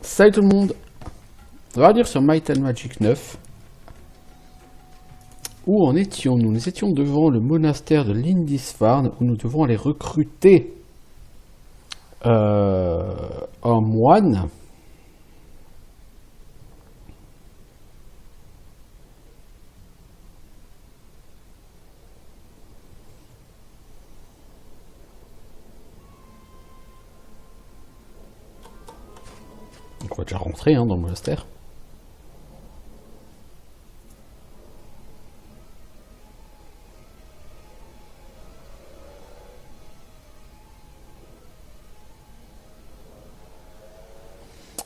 Salut tout le monde. On va revenir sur Might and Magic 9. Où en étions-nous? Nous étions devant le monastère de Lindisfarne où nous devons aller recruter un moine. Donc on va déjà rentrer dans le monastère.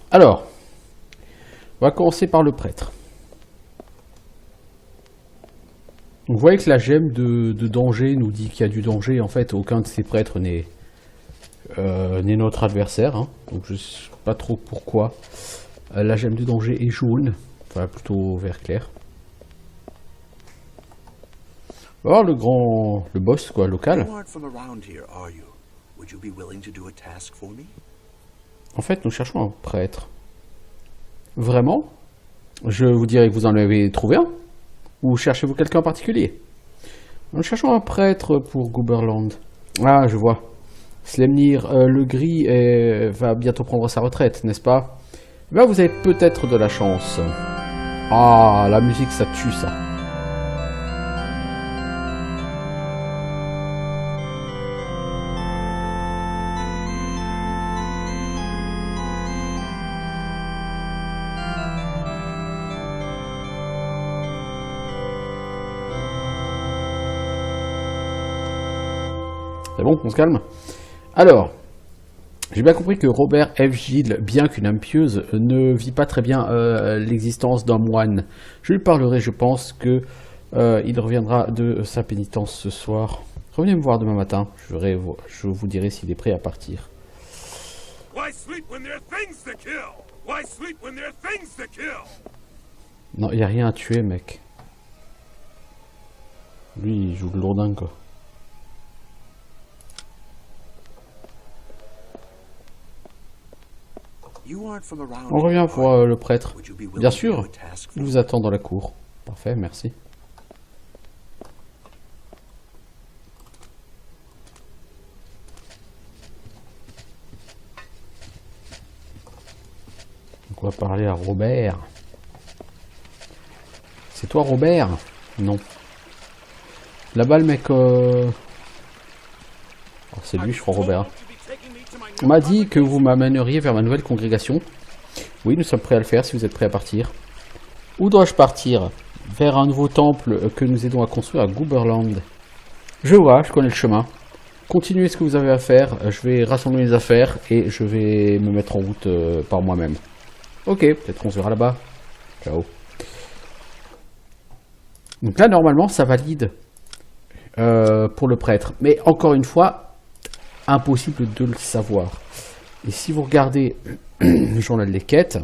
Alors, on va commencer par le prêtre. Donc, vous voyez que la gemme de danger nous dit qu'il y a du danger. En fait, aucun de ces prêtres n'est notre adversaire. Donc, je ne sais pas trop pourquoi. La gemme de danger est jaune. Enfin, plutôt vert clair. On va voir le boss, quoi, local. En fait, nous cherchons un prêtre. Vraiment? Je vous dirais que vous en avez trouvé un? Ou cherchez-vous quelqu'un en particulier? Nous cherchons un prêtre pour Gooberland. Ah, je vois. Slemnir le Gris va bientôt prendre sa retraite, n'est-ce pas? Ben, vous avez peut-être de la chance. Ah, la musique, ça tue, ça. C'est bon, on se calme. Alors, j'ai bien compris que Robert F. Gilles, bien qu'une âme pieuse, ne vit pas très bien l'existence d'un moine. Je lui parlerai, je pense que il reviendra de sa pénitence ce soir. Revenez me voir demain matin, je vous dirai s'il est prêt à partir. Non, il n'y a rien à tuer, mec. Lui, il joue le lourdin, quoi. On revient pour le prêtre. Bien sûr, il vous attend dans la cour. Parfait, merci. Donc on va parler à Robert. C'est toi, Robert? Non. Là-bas, le mec... Alors, c'est lui, je crois, Robert. On m'a dit que vous m'amèneriez vers ma nouvelle congrégation. Oui, nous sommes prêts à le faire si vous êtes prêts à partir. Où dois-je partir? Vers un nouveau temple que nous aidons à construire à Gooberland. Je vois, je connais le chemin. Continuez ce que vous avez à faire. Je vais rassembler les affaires et je vais me mettre en route par moi-même. Ok, peut-être on se verra là-bas. Ciao. Donc là, normalement, ça valide pour le prêtre. Mais encore une fois... impossible de le savoir. Et si vous regardez le journal des quêtes,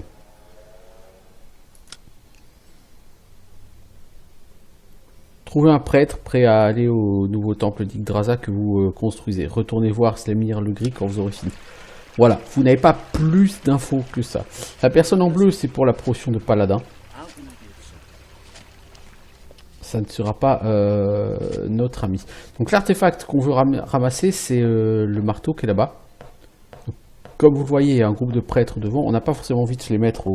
trouvez un prêtre prêt à aller au nouveau temple d'Yggdrasil que vous construisez. Retournez voir Slemnir le Gris quand vous aurez fini. Voilà, vous n'avez pas plus d'infos que ça. La personne en bleu, c'est pour la potion de paladin. Ça ne sera pas notre ami. Donc l'artefact qu'on veut ramasser, c'est le marteau qui est là-bas. Comme vous le voyez, il y a un groupe de prêtres devant. On n'a pas forcément envie de se les mettre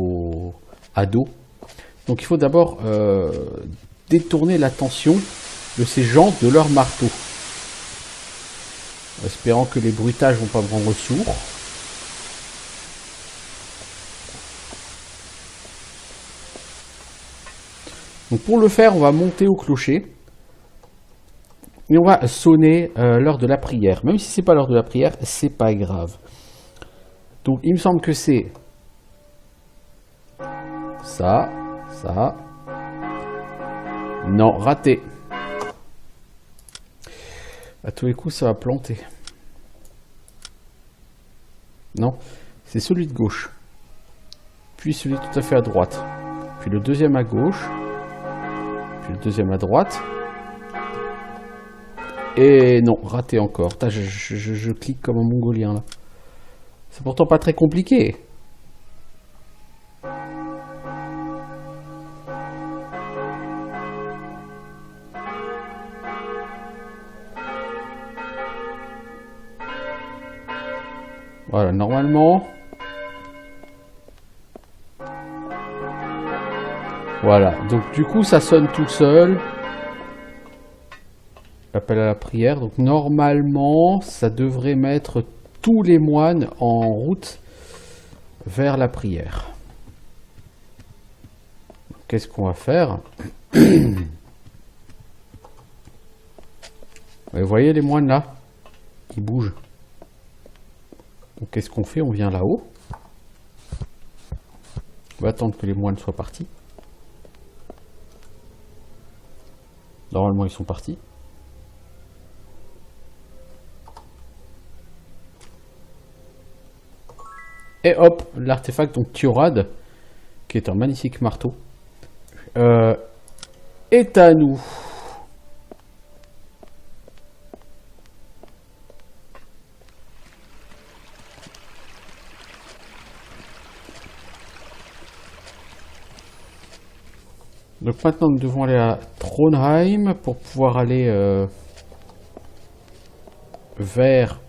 à dos. Donc il faut d'abord détourner l'attention de ces gens de leur marteau. Espérant que les bruitages vont pas me rendre sourd. Donc pour le faire, on va monter au clocher et on va sonner l'heure de la prière. Même si c'est pas l'heure de la prière, c'est pas grave. Donc il me semble que c'est ça. Non, raté. À tous les coups, ça va planter. Non, c'est celui de gauche. Puis celui tout à fait à droite. Puis le deuxième à gauche. Puis le deuxième à droite. Et non, raté encore. Je clique comme un mongolien là. C'est pourtant pas très compliqué. Voilà, normalement. Voilà, donc du coup ça sonne tout seul. L'appel à la prière. Donc normalement, ça devrait mettre tous les moines en route vers la prière. Qu'est-ce qu'on va faire? Vous voyez les moines là? Ils bougent. Donc qu'est-ce qu'on fait? On vient là-haut. On va attendre que les moines soient partis. Normalement, ils sont partis. Et hop, l'artefact donc Tiorad, qui est un magnifique marteau, est à nous. Donc maintenant nous devons aller à Trondheim pour pouvoir aller vers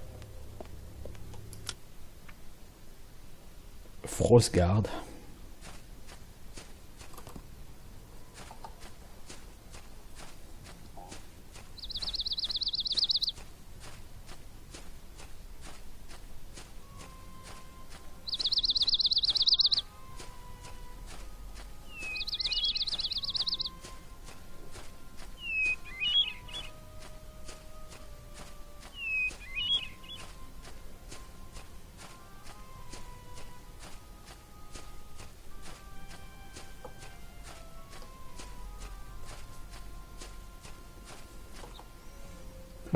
Frostgard.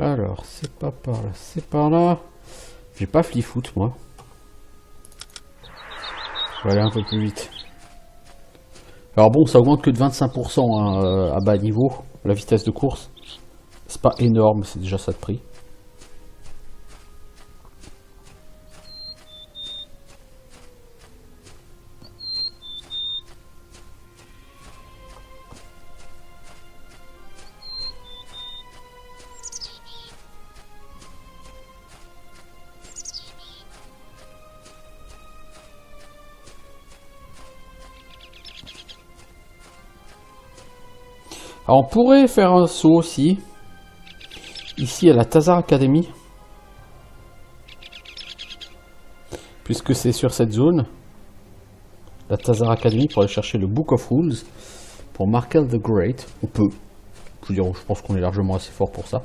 Alors, c'est pas par là, c'est par là. J'ai pas flifoot, moi. Je vais aller un peu plus vite. Alors bon, ça augmente que de 25% hein, à bas niveau, la vitesse de course. C'est pas énorme, c'est déjà ça de prix. Alors on pourrait faire un saut aussi, ici à la Tazar Academy, puisque c'est sur cette zone, la Tazar Academy, pour aller chercher le Book of Rules, pour Markel the Great. On peut, je veux dire, je pense qu'on est largement assez fort pour ça.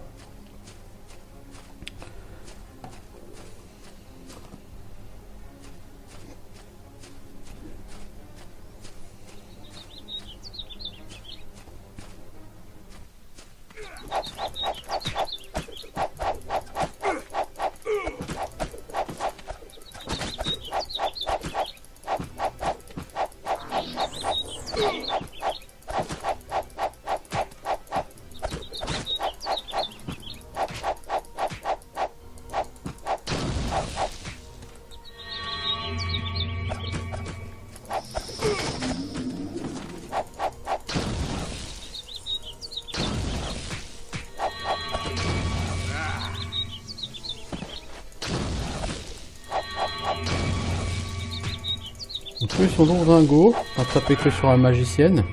On tue son dingo, on va taper que sur la magicienne.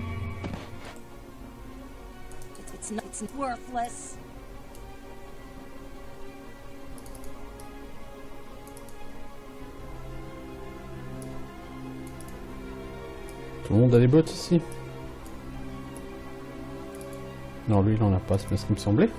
Tout le monde a des bottes ici? Non, lui il en a pas, c'est bien ce qui me semblait.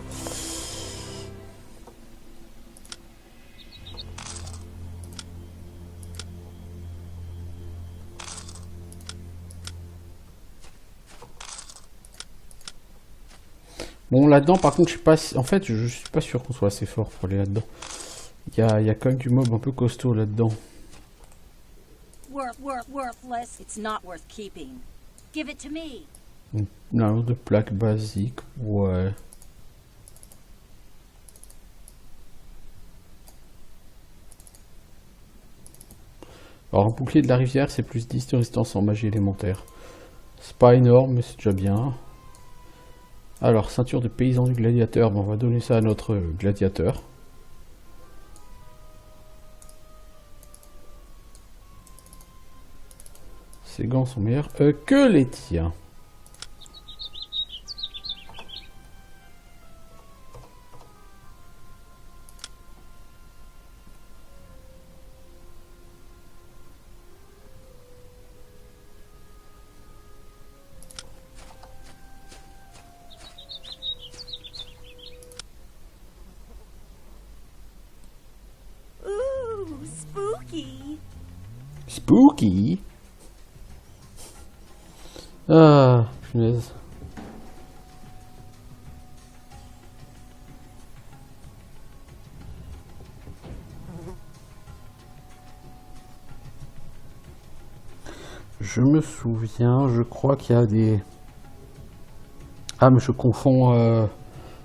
Bon, là-dedans, par contre, je suis pas... En fait, je suis pas sûr qu'on soit assez fort pour aller là-dedans. Il y a quand même du mob un peu costaud là-dedans. Worthless. It's not worth keeping. Give it to me. Non, de plaques basiques, ouais. Alors, un bouclier de la rivière, c'est plus 10 de résistance en magie élémentaire. C'est pas énorme, mais c'est déjà bien. Alors, ceinture de paysan du gladiateur, bon, on va donner ça à notre gladiateur. Ces gants sont meilleurs que les tiens. Ooh, spooky. Spooky. Ah, punaise. Je me souviens, je crois qu'il y a des... Ah, mais je confonds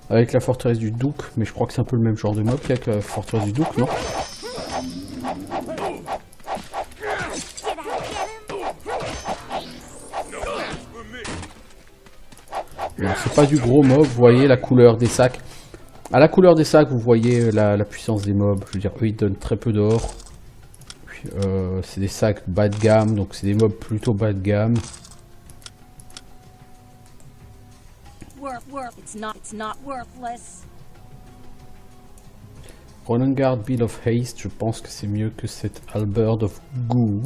avec la forteresse du Douk, mais je crois que c'est un peu le même genre de mob qu'avec la forteresse du Douk, non? Non, c'est pas du gros mob, vous voyez la couleur des sacs. À la couleur des sacs, vous voyez la puissance des mobs. Je veux dire, eux, ils donnent très peu d'or. C'est des sacs bas de gamme, donc c'est des mobs plutôt bas de gamme. It's not worthless. Ronengard Bill of Haste, je pense que c'est mieux que cette Halberd of Goo.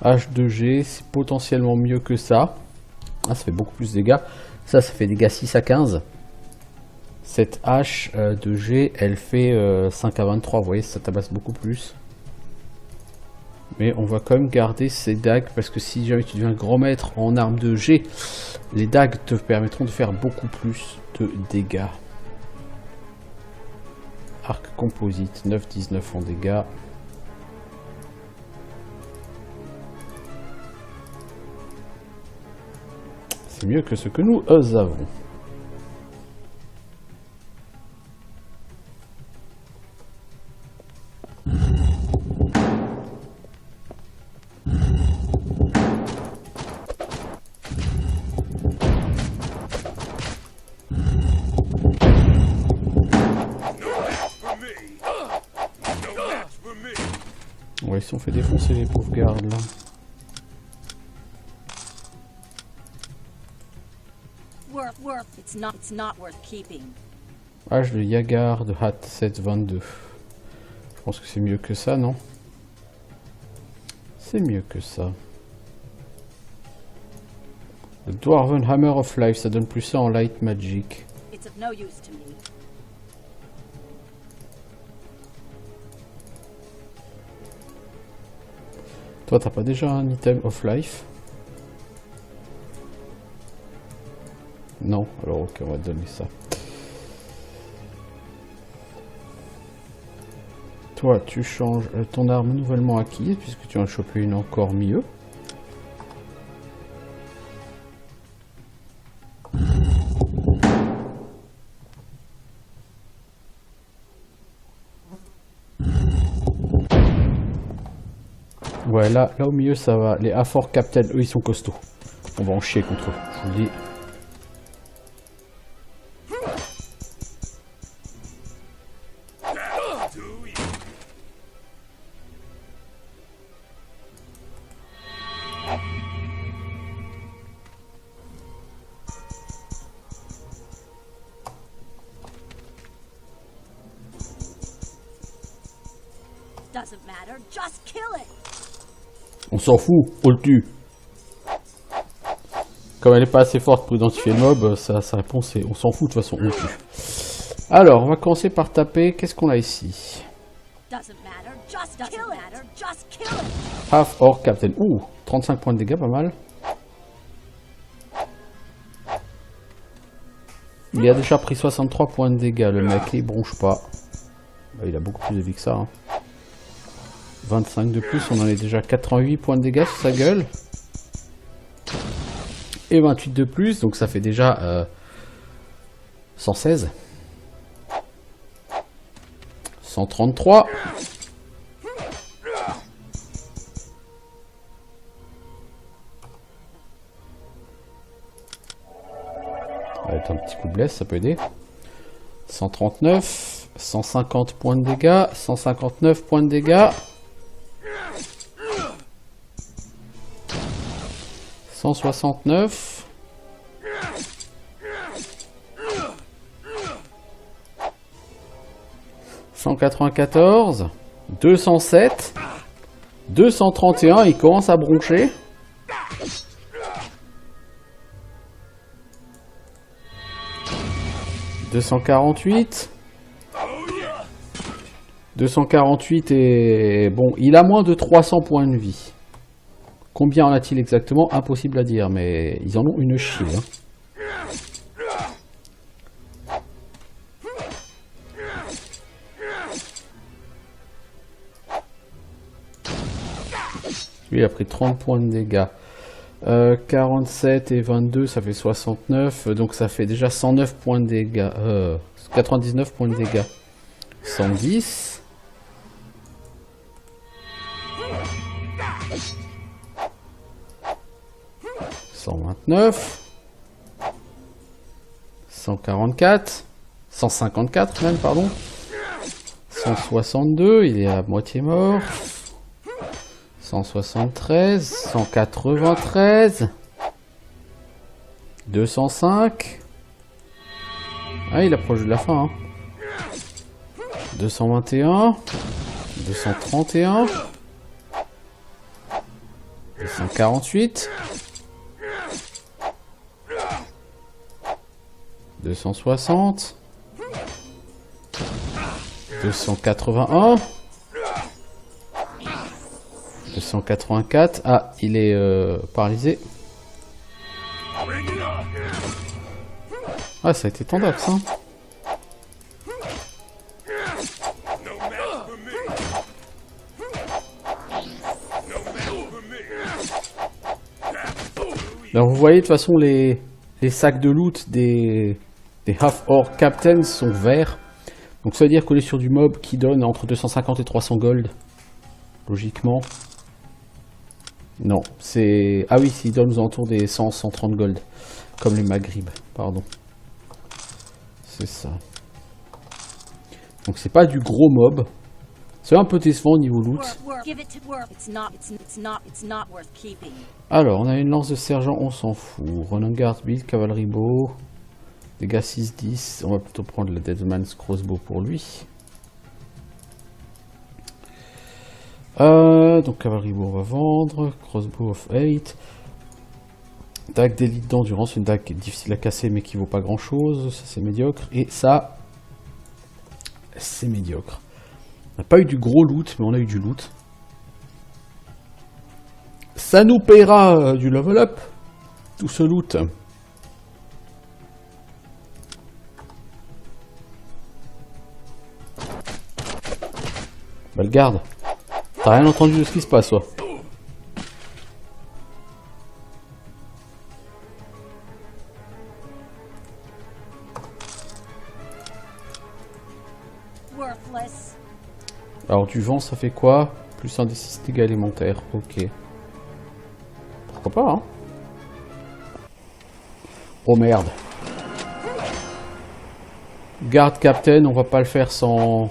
H2G, c'est potentiellement mieux que ça. Ah, ça fait beaucoup plus de dégâts. Ça fait dégâts 6 à 15. Cette H2G, elle fait 5 à 23. Vous voyez, ça tabasse beaucoup plus. Mais on va quand même garder ces dagues, parce que si jamais tu deviens grand maître en arme de G, les dagues te permettront de faire beaucoup plus de dégâts. Arc composite, 9-19 en dégâts. C'est mieux que ce que nous avons. Ouais, si on fait défoncer les pauvres gardes là. It's not worth keeping. H de Yagar de Hat 722. Je pense que c'est mieux que ça, non? C'est mieux que ça. Le Dwarven Hammer of Life, ça donne plus ça en Light Magic. It's of no use to me. Toi, t'as pas déjà un item of life? Non, alors ok, on va te donner ça. Toi, tu changes ton arme nouvellement acquise, puisque tu en as chopé une encore mieux. Ouais, là au milieu ça va. Les Afor Captain, eux ils sont costauds. On va en chier contre eux, je vous le dis. Doesn't matter, just kill it. On s'en fout, on le tue. Comme elle est pas assez forte pour identifier le mob, sa réponse c'est on s'en fout, de toute façon on le tue. Alors, on va commencer par taper, qu'est-ce qu'on a ici? Half Orc Captain. Ouh, 35 points de dégâts, pas mal. Il a déjà pris 63 points de dégâts, le mec, il bronche pas. Bah, il a beaucoup plus de vie que ça. Hein. 25 de plus, on en est déjà 88 points de dégâts sur sa gueule. Et 28 de plus, donc ça fait déjà 116. 133. On va mettre un petit coup de blesse, ça peut aider. 139. 150 points de dégâts, 159 points de dégâts. 169. 194. 207. 231, il commence à broncher. 248. 248 et... Bon, il a moins de 300 points de vie. Combien en a-t-il exactement? Impossible à dire, mais ils en ont une chier. Hein. Lui, il a pris 30 points de dégâts. 47 et 22, ça fait 69. Donc ça fait déjà 109 points de dégâts. 99 points de dégâts. 110. 129. 144. 154 même, pardon. 162, il est à moitié mort. 173, 193, 205. Ah, il approche de la fin. Hein. 221, 231, 248, 260, 281. 284. Ah, il est paralysé. Ah, ça a été tendax, hein. Alors, vous voyez, de toute façon, les sacs de loot des Half-Orc Captains sont verts. Donc, ça veut dire qu'on est sur du mob qui donne entre 250 et 300 gold. Logiquement. Non, c'est... Ah oui, il donne aux alentours des 100-130 gold. Comme les Maghrib, pardon. C'est ça. Donc c'est pas du gros mob. C'est un peu décevant au niveau loot. Alors, on a une lance de sergent, on s'en fout. Renegade build, cavalerie bow. Dégâts 6-10. On va plutôt prendre le Deadman's Crossbow pour lui. Donc cavalerie bow on va vendre, crossbow of 8, dague d'élite d'endurance, une dague difficile à casser mais qui vaut pas grand chose, ça c'est médiocre, et ça c'est médiocre. On n'a pas eu du gros loot mais on a eu du loot. Ça nous paiera du level up, tout ce loot. Bah le garde. T'as rien entendu de ce qui se passe, toi? Alors du vent, ça fait quoi? Plus un des 6 dégâts élémentaires. Ok. Pourquoi pas, hein? Oh merde. Garde Captain, on va pas le faire sans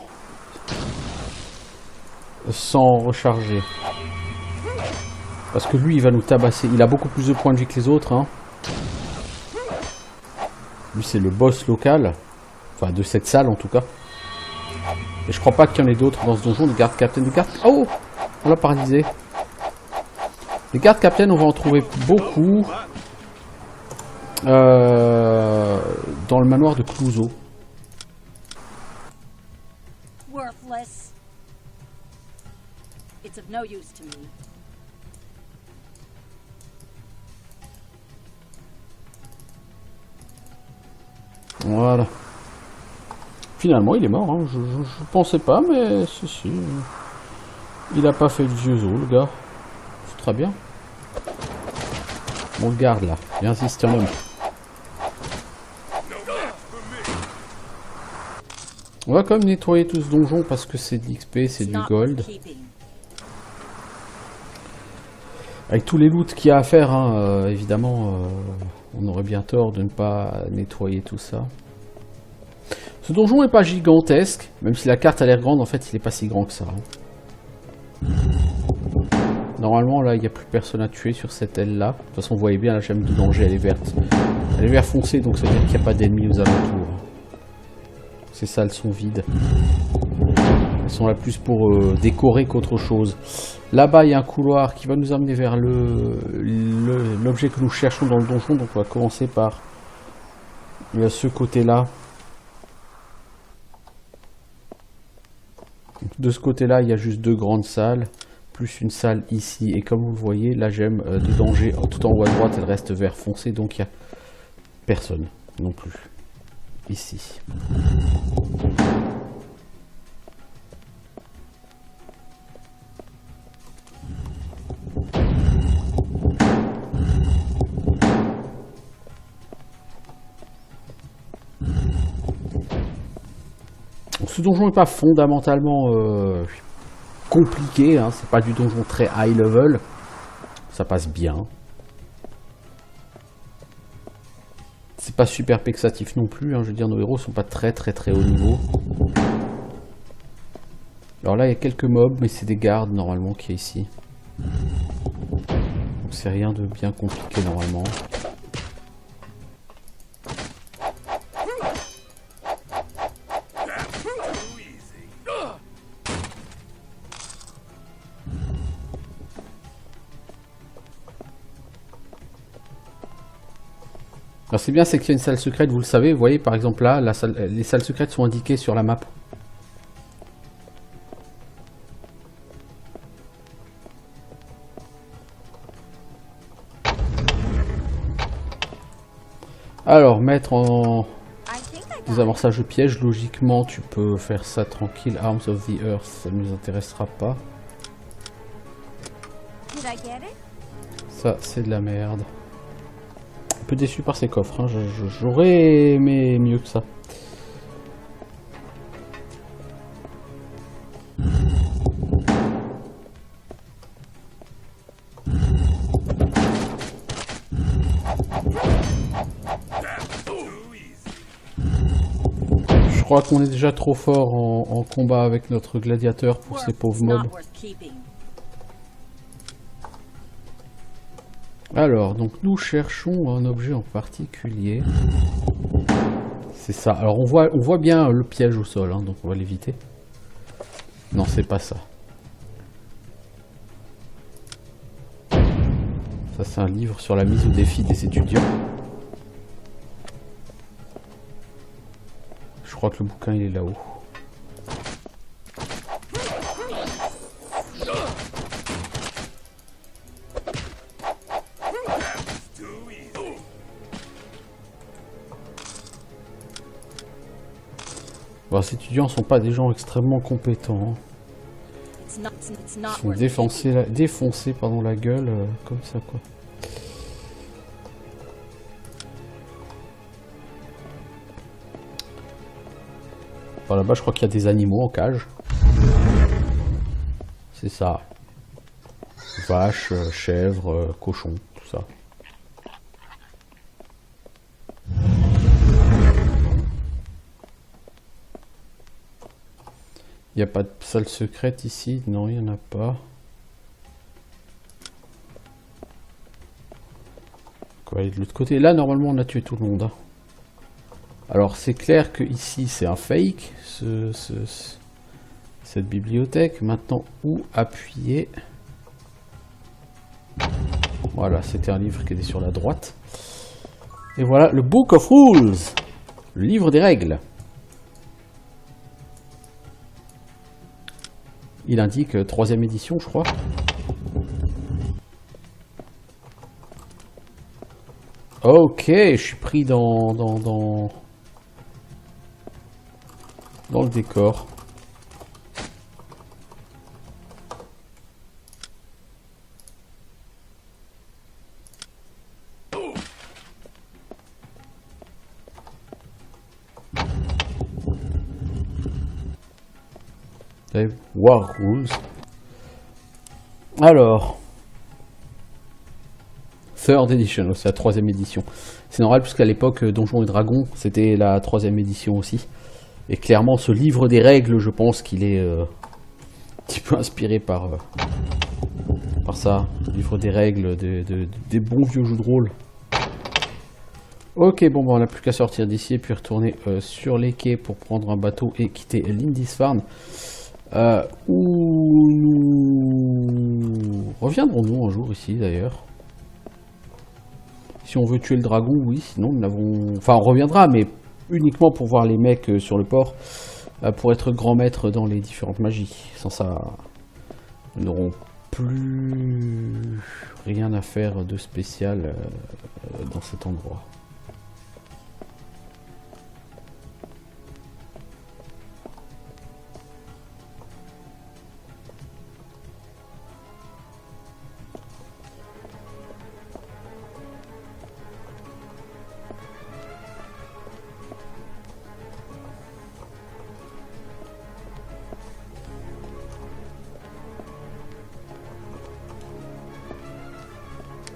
recharger. Parce que lui, il va nous tabasser. Il a beaucoup plus de points de vie que les autres. Hein. Lui, c'est le boss local. Enfin, de cette salle, en tout cas. Et je crois pas qu'il y en ait d'autres dans ce donjon. Les gardes captains. Oh! On l'a paralysé. Les gardes captains, on va en trouver beaucoup. Dans le manoir de Clouseau. It's of no use to me. Voilà. Finalement, il est mort. Hein. Je pensais pas, mais si. Il a pas fait le vieux os, le gars. C'est très bien. On le garde là. Il insiste un homme. On va quand même nettoyer tout ce donjon parce que c'est de l'XP, c'est du gold. Avec tous les loots qu'il y a à faire, hein, évidemment, on aurait bien tort de ne pas nettoyer tout ça. Ce donjon n'est pas gigantesque, même si la carte a l'air grande, en fait il n'est pas si grand que ça. Normalement là il n'y a plus personne à tuer sur cette aile là. De toute façon vous voyez bien la gemme de danger, elle est verte. Elle est vert foncé, donc ça veut dire qu'il n'y a pas d'ennemis aux alentours. Ces salles sont vides. Elles sont là plus pour décorer qu'autre chose. Là-bas il y a un couloir qui va nous amener vers l'objet que nous cherchons dans le donjon, donc on va commencer par ce côté là. De ce côté-là, il y a juste 2 grandes salles, plus une salle ici. Et comme vous le voyez, la gemme de danger, tout en haut à droite, elle reste vert foncé, donc il n'y a personne non plus. Ici. Ce donjon n'est pas fondamentalement compliqué, hein. C'est pas du donjon très high level, ça passe bien. C'est pas super vexatif non plus, hein. Je veux dire, nos héros sont pas très haut niveau. Alors là il y a quelques mobs, mais c'est des gardes normalement qu'il y a ici. Donc c'est rien de bien compliqué normalement. Alors c'est bien, c'est qu'il y a une salle secrète, vous le savez, vous voyez par exemple là, les salles secrètes sont indiquées sur la map. Alors, mettre en désamorçage de pièges, logiquement tu peux faire ça tranquille. Arms of the Earth, ça ne nous intéressera pas. Ça, c'est de la merde. Un peu déçu par ces coffres, hein. J'aurais aimé mieux que ça. Je crois qu'on est déjà trop fort en combat avec notre gladiateur pour ces pauvres mobs. Alors, donc nous cherchons un objet en particulier. C'est ça. Alors on voit bien le piège au sol, hein, donc on va l'éviter. Non, c'est pas ça. Ça, c'est un livre sur la mise au défi des étudiants. Je crois que le bouquin, il est là-haut. Bon, ces étudiants ne sont pas des gens extrêmement compétents. Hein. Ils sont défoncés pardon, la gueule, comme ça, quoi. Par là-bas, je crois qu'il y a des animaux en cage. C'est ça. Vaches, chèvres, cochons, tout ça. Il n'y a pas de salle secrète ici? Non, il n'y en a pas. On va aller de l'autre côté. Là, normalement, on a tué tout le monde. Hein. Alors, c'est clair que ici, c'est un fake, cette bibliothèque. Maintenant, où appuyer? Voilà, c'était un livre qui était sur la droite. Et voilà, le Book of Rules, le livre des règles. Il indique 3e édition, je crois. Ok, je suis pris dans le décor. War Rules. Alors, 3rd edition, c'est la 3e édition. C'est normal puisqu'à l'époque, Donjons et Dragons, c'était la 3e édition aussi. Et clairement, ce livre des règles, je pense qu'il est un petit peu inspiré par ça. Le livre des règles, des bons vieux jeux de rôle. Ok, bon, on n'a plus qu'à sortir d'ici et puis retourner sur les quais pour prendre un bateau et quitter Lindisfarne. Où nous reviendrons-nous un jour ici d'ailleurs? Si on veut tuer le dragon, oui, sinon nous n'avons... Enfin, on reviendra, mais uniquement pour voir les mecs sur le port, pour être grand maître dans les différentes magies. Sans ça, nous n'aurons plus rien à faire de spécial dans cet endroit.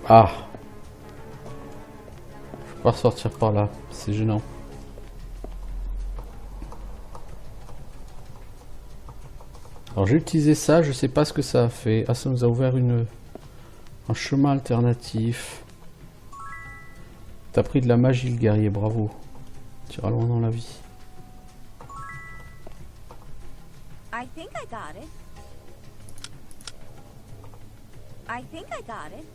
Ah, je peux pas ressortir par là, c'est gênant. Alors j'ai utilisé ça, je sais pas ce que ça a fait. Ah, ça nous a ouvert un chemin alternatif. T'as pris de la magie le guerrier, bravo. Tu iras loin dans la vie. I think I got it. I think I got it.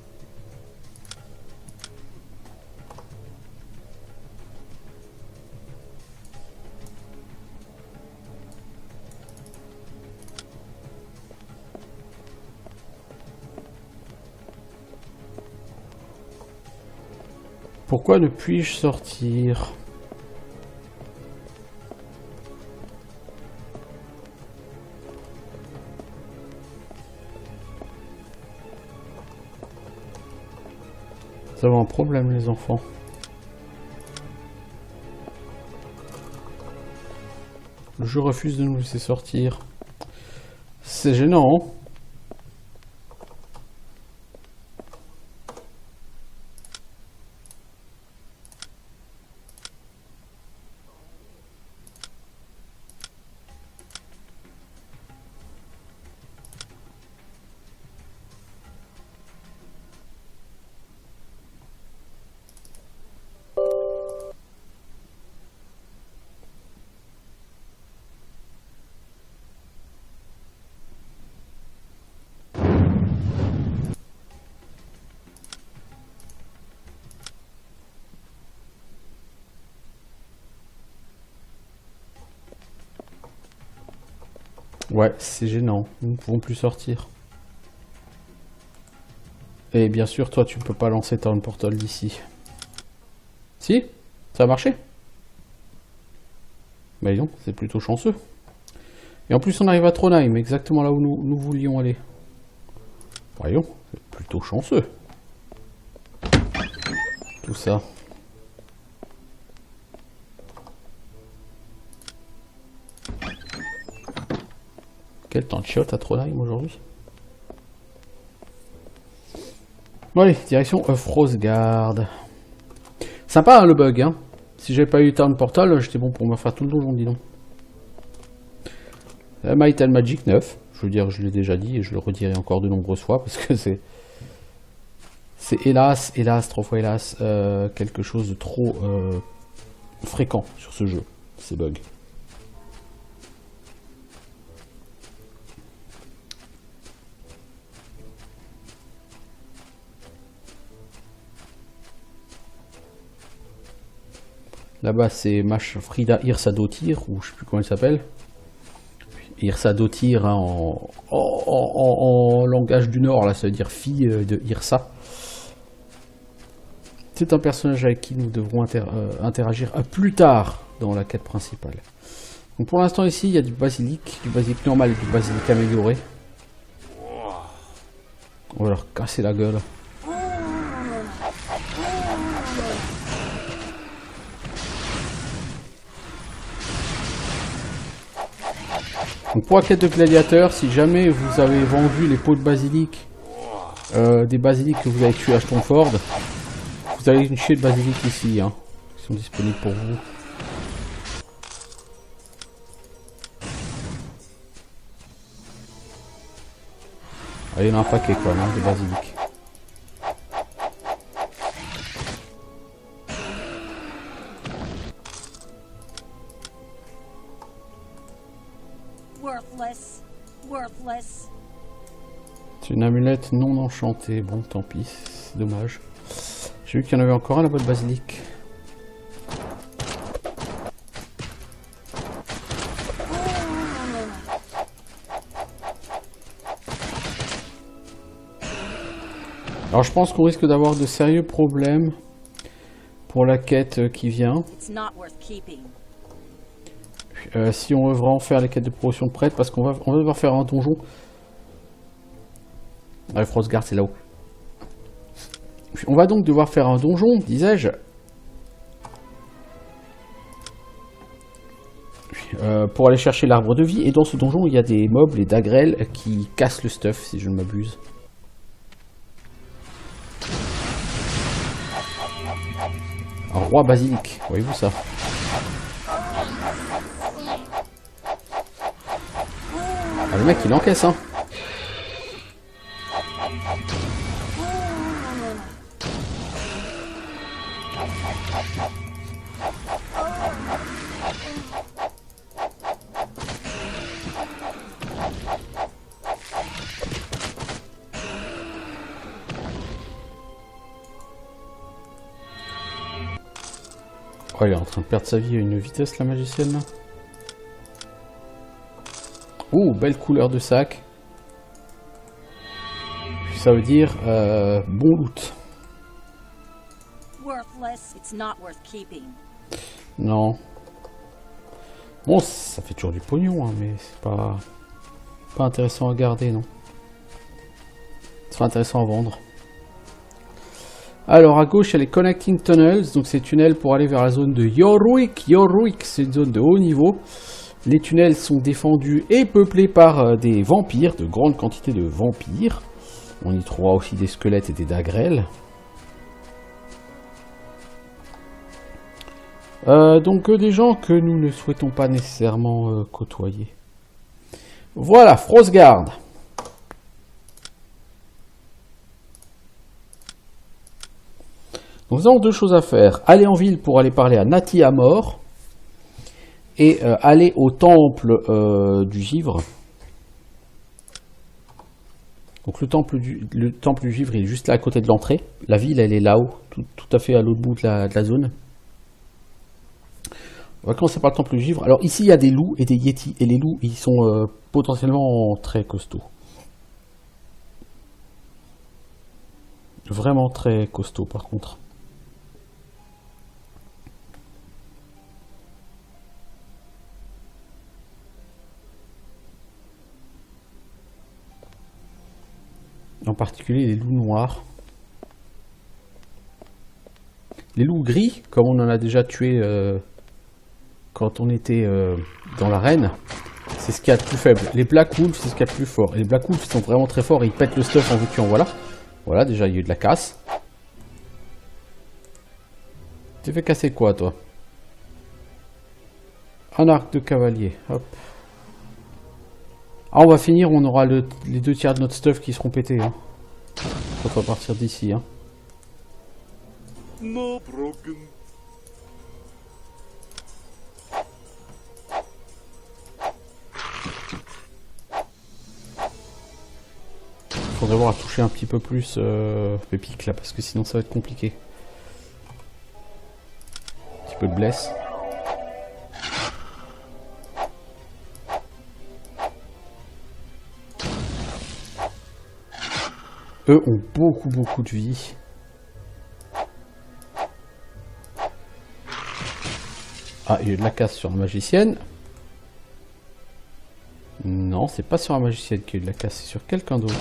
Pourquoi ne puis-je sortir? Vous avez un problème, les enfants. Je refuse de nous laisser sortir. C'est gênant, hein? Ouais, c'est gênant. Nous ne pouvons plus sortir. Et bien sûr, toi, tu ne peux pas lancer ton portal d'ici. Si? Ça a marché? Bah non, c'est plutôt chanceux. Et en plus, on arrive à Trondheim, exactement là où nous voulions aller. Voyons, c'est plutôt chanceux. Tout ça. Quel temps de chiotte à Trondheim aujourd'hui. Bon allez, direction Frostgarde. Sympa hein, le bug, hein. Si j'avais pas eu Town Portal, j'étais bon pour me faire tout le donjon, dis donc. Might and Magic 9, je veux dire, je l'ai déjà dit et je le redirai encore de nombreuses fois parce que c'est hélas, trois fois hélas, quelque chose de trop fréquent sur ce jeu, ces bugs. Là-bas, c'est Frida Yrsadotir, ou je sais plus comment elle s'appelle. Yrsadotir hein, en langage du Nord, là, ça veut dire fille de Yrsa. C'est un personnage avec qui nous devrons interagir plus tard dans la quête principale. Donc pour l'instant, ici, il y a du basilic normal et du basilic amélioré. On va leur casser la gueule. Donc pour la quête de gladiateur, si jamais vous avez vendu les pots de basilic, des basilics que vous avez tués à Stoneford, vous avez une chier de basilic ici, hein, qui sont disponibles pour vous. Ah, il y en a un paquet quoi, non, de basilic. Worthless. Worthless. C'est une amulette non enchantée. Bon, tant pis, c'est dommage. J'ai vu qu'il y en avait encore un là-bas de basilic. Alors je pense qu'on risque d'avoir de sérieux problèmes pour la quête qui vient. It's not worth keeping. Si on veut vraiment faire les quêtes de promotion de prêtre, parce qu'on va devoir faire un donjon. Ah, Frostguard c'est là-haut. On va donc devoir faire un donjon, disais-je. Pour aller chercher l'arbre de vie. Et dans ce donjon, il y a des mobs, les dagrels, qui cassent le stuff, si je ne m'abuse. Un roi basilic, voyez-vous ça? Ah, le mec il encaisse hein. Oh, il est en train de perdre sa vie à une vitesse la magicienne là. Ouh, belle couleur de sac. Ça veut dire bon loot. Worthless. It's not worth keeping. Non. Bon, ça fait toujours du pognon, hein, mais c'est pas intéressant à garder, non. C'est pas intéressant à vendre. Alors, à gauche, il y a les Connecting Tunnels. Donc, ces tunnels pour aller vers la zone de Yorwick. Yorwick, c'est une zone de haut niveau. Les tunnels sont défendus et peuplés par des vampires, de grandes quantités de vampires. On y trouvera aussi des squelettes et des dagrels. Donc des gens que nous ne souhaitons pas nécessairement côtoyer. Voilà, Frostguard. Donc nous avons deux choses à faire. Aller en ville pour aller parler à Nati Amor. Et aller au temple du givre. Donc le temple du givre il est juste là à côté de l'entrée. La ville elle est là-haut, tout à fait à l'autre bout de la zone. On va commencer par le temple du givre. Alors ici il y a des loups et des yétis. Et les loups ils sont potentiellement très costauds. Vraiment très costauds par contre. En particulier les loups noirs. Les loups gris, comme on en a déjà tué quand on était dans l'arène, c'est ce qu'il y a de plus faible. Les Black Wolves, c'est ce qu'il y a de plus fort. Et les Black Wolves sont vraiment très forts et ils pètent le stuff en vous tuant. Voilà. Voilà, déjà il y a eu de la casse. Tu fais casser quoi, toi? Un arc de cavalier. Hop. Ah, on va finir, on aura les 2/3 de notre stuff qui seront pétés. Hein. On va partir d'ici. Hein. No broken. Faudrait voir à toucher un petit peu plus le pic là, parce que sinon ça va être compliqué. Un petit peu de blesse. Eux ont beaucoup de vie. Ah, il y a eu de la casse sur la magicienne. Non, c'est pas sur la magicienne qu'il y a eu de la casse, c'est sur quelqu'un d'autre.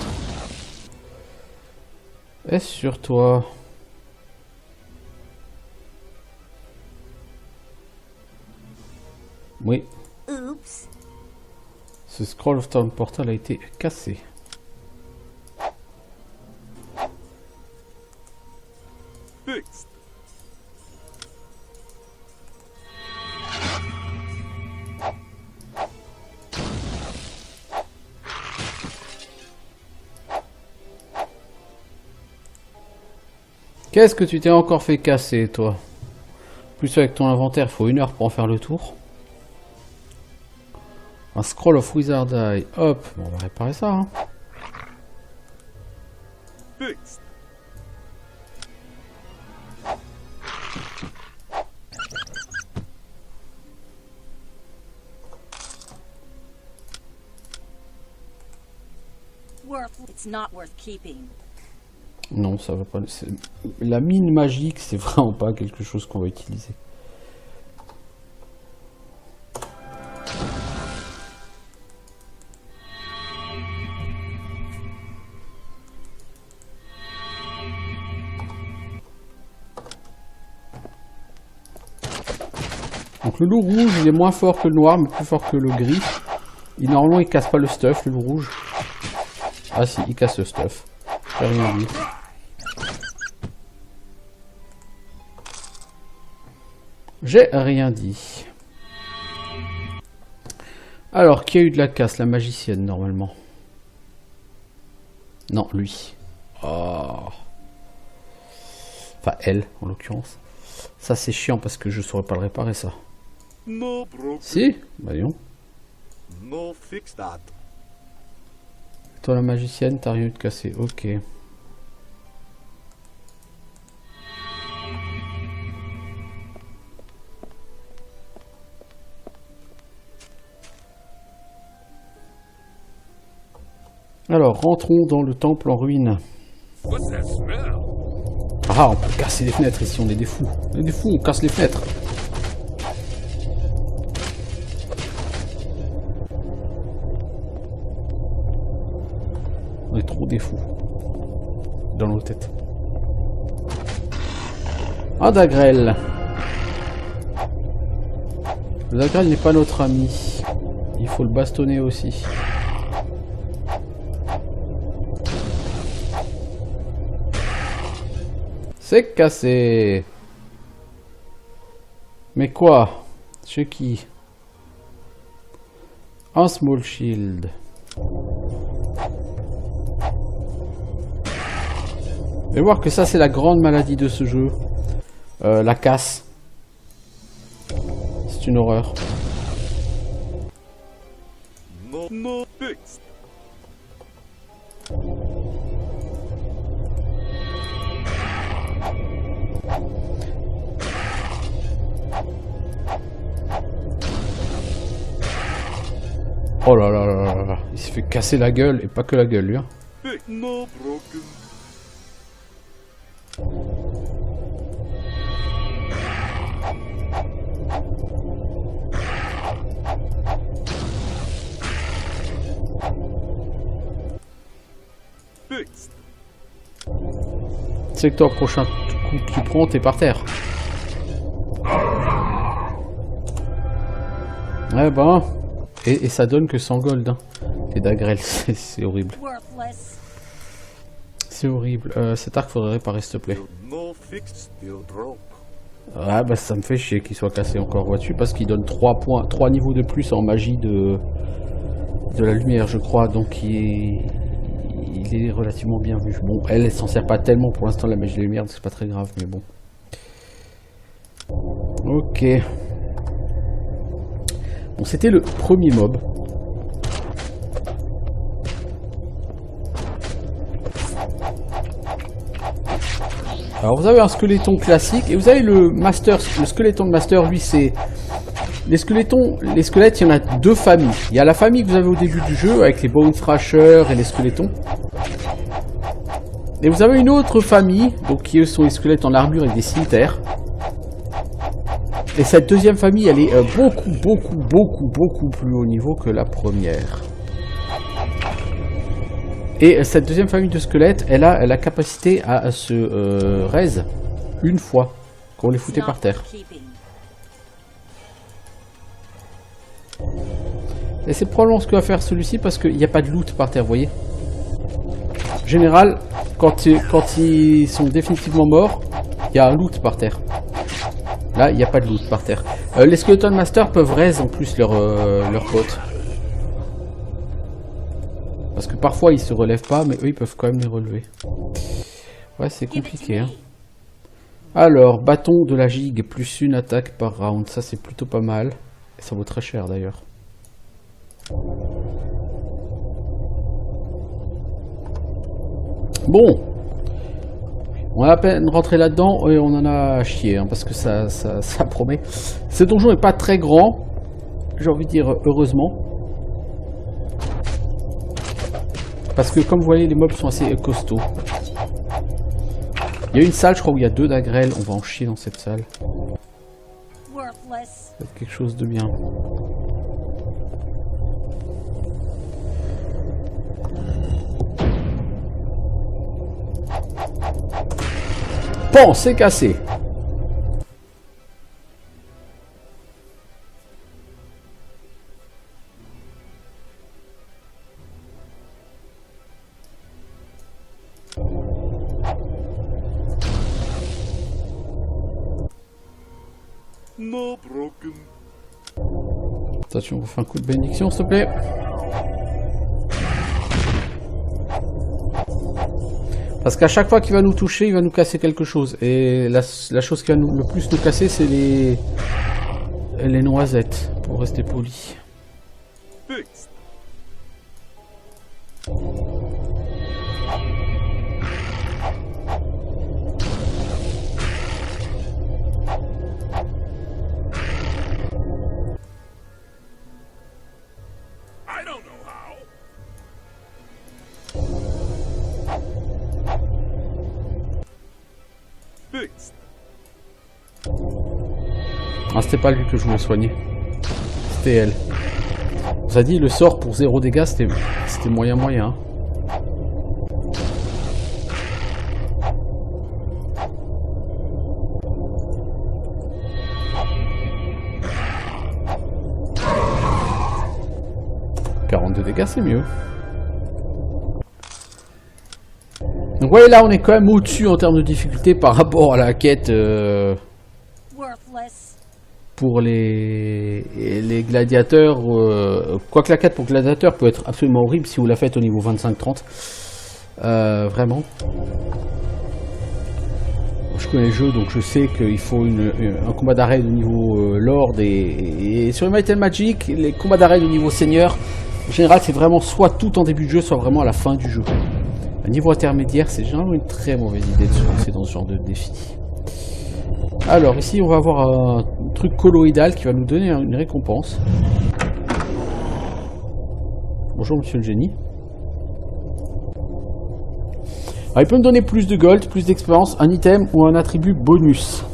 Est-ce sur toi? Oui. Oops. Ce Scroll of Town Portal a été cassé. Fixed. Qu'est-ce que tu t'es encore fait casser, toi? Plus avec ton inventaire, il faut 1 heure pour en faire le tour. Un scroll of wizard eye. Hop, bon, on va réparer ça. Hein. Fixed. It's not worth keeping. Non, ça va pas. La mine magique, c'est vraiment pas quelque chose qu'on va utiliser. Donc le loup rouge, il est moins fort que le noir, mais plus fort que le gris. Normalement, il casse pas le stuff, le loup rouge. Ah si, il casse le stuff. J'ai rien dit. J'ai rien dit. Alors, qui a eu de la casse? La magicienne, normalement. Non, lui. Oh. Enfin, elle, en l'occurrence. Ça, c'est chiant parce que je saurais pas le réparer, ça. No broken. Si? Bah non. No fix that. Toi, la magicienne, t'as rien eu de cassé. Ok. Alors, rentrons dans le temple en ruine. What's that smell? Ah, on peut casser les fenêtres ici, on est des fous. On est des fous, on casse les fenêtres. On est trop des fous. Dans nos têtes. Ah, Dagrel. Le Dagrel n'est pas notre ami. Il faut le bastonner aussi. C'est cassé. Mais quoi? Chez qui? Un small shield. Vous allez voir que ça c'est la grande maladie de ce jeu. La casse. C'est une horreur. No fixed. Oh là là là là là. Il s'est fait casser la gueule et pas que la gueule lui. Hein. No broken. Fixed. C'est que toi, prochain coup que tu prends, t'es par terre. Ouais ben. Et ça donne que 100 gold. Hein. Et Dagrel, c'est horrible. Worthless. C'est horrible. Cet arc faudrait réparer s'il te plaît. No fixed. Still broke. Ah bah ça me fait chier qu'il soit cassé encore vois-tu parce qu'il donne 3 niveaux de plus en magie de la lumière je crois donc il est relativement bien vu. Bon elle s'en sert pas tellement pour l'instant la magie de la lumière c'est pas très grave mais bon. Ok. Bon c'était le premier mob. Alors vous avez un squeletton classique et vous avez le master, le squeletton de master lui c'est... Les squelettes il y en a deux familles. Il y a la famille que vous avez au début du jeu avec les Bone Thrashers et les squelettons. Et vous avez une autre famille, donc qui sont les squelettes en armure avec des cimetières. Et cette deuxième famille elle est beaucoup plus haut niveau que la première. Et cette deuxième famille de squelettes, elle a la capacité à se raise une fois, quand on les foutait par terre. Et c'est probablement ce que va faire celui-ci parce qu'il n'y a pas de loot par terre, vous voyez. En général, quand ils sont définitivement morts, il y a un loot par terre. Là, il n'y a pas de loot par terre. Les Skeleton Masters peuvent raise en plus leur potes. Parce que parfois ils se relèvent pas, mais eux ils peuvent quand même les relever. Ouais, c'est compliqué. Hein. Alors, bâton de la gigue, plus une attaque par round. Ça, c'est plutôt pas mal. Et ça vaut très cher, d'ailleurs. Bon. On a à peine rentré là-dedans et on en a chié, hein, parce que ça promet. Ce donjon n'est pas très grand. J'ai envie de dire heureusement. Parce que, comme vous voyez, les mobs sont assez costauds. Il y a une salle, je crois, où il y a 2 dagrelles. On va en chier dans cette salle. Worthless. C'est quelque chose de bien. Bon, c'est cassé. No broken. Attention, on vous fait un coup de bénédiction, s'il te plaît. Parce qu'à chaque fois qu'il va nous toucher, il va nous casser quelque chose. Et la chose qui va le plus nous casser, c'est les noisettes, pour rester poli. Fixed. I don't know how. Fixed. Ah, c'était pas lui que je voulais soigner. C'était elle. On vous a dit, le sort pour 0 dégâts, c'était moyen. Hein. De dégâts, c'est mieux. Donc voyez, là on est quand même au-dessus en termes de difficulté par rapport à la quête pour les gladiateurs. Quoique la quête pour gladiateurs peut être absolument horrible si vous la faites au niveau 25-30. Vraiment. Je connais le jeu, donc je sais qu'il faut un combat d'arrêt de niveau Lord et sur les Might and Magic, les combats d'arrêt de niveau Seigneur, en général, c'est vraiment soit tout en début de jeu, soit vraiment à la fin du jeu. À niveau intermédiaire, c'est généralement une très mauvaise idée de se lancer dans ce genre de défi. Alors, ici, on va avoir un truc colloïdal qui va nous donner une récompense. Bonjour, monsieur le génie. Alors, il peut me donner plus de gold, plus d'expérience, un item ou un attribut bonus.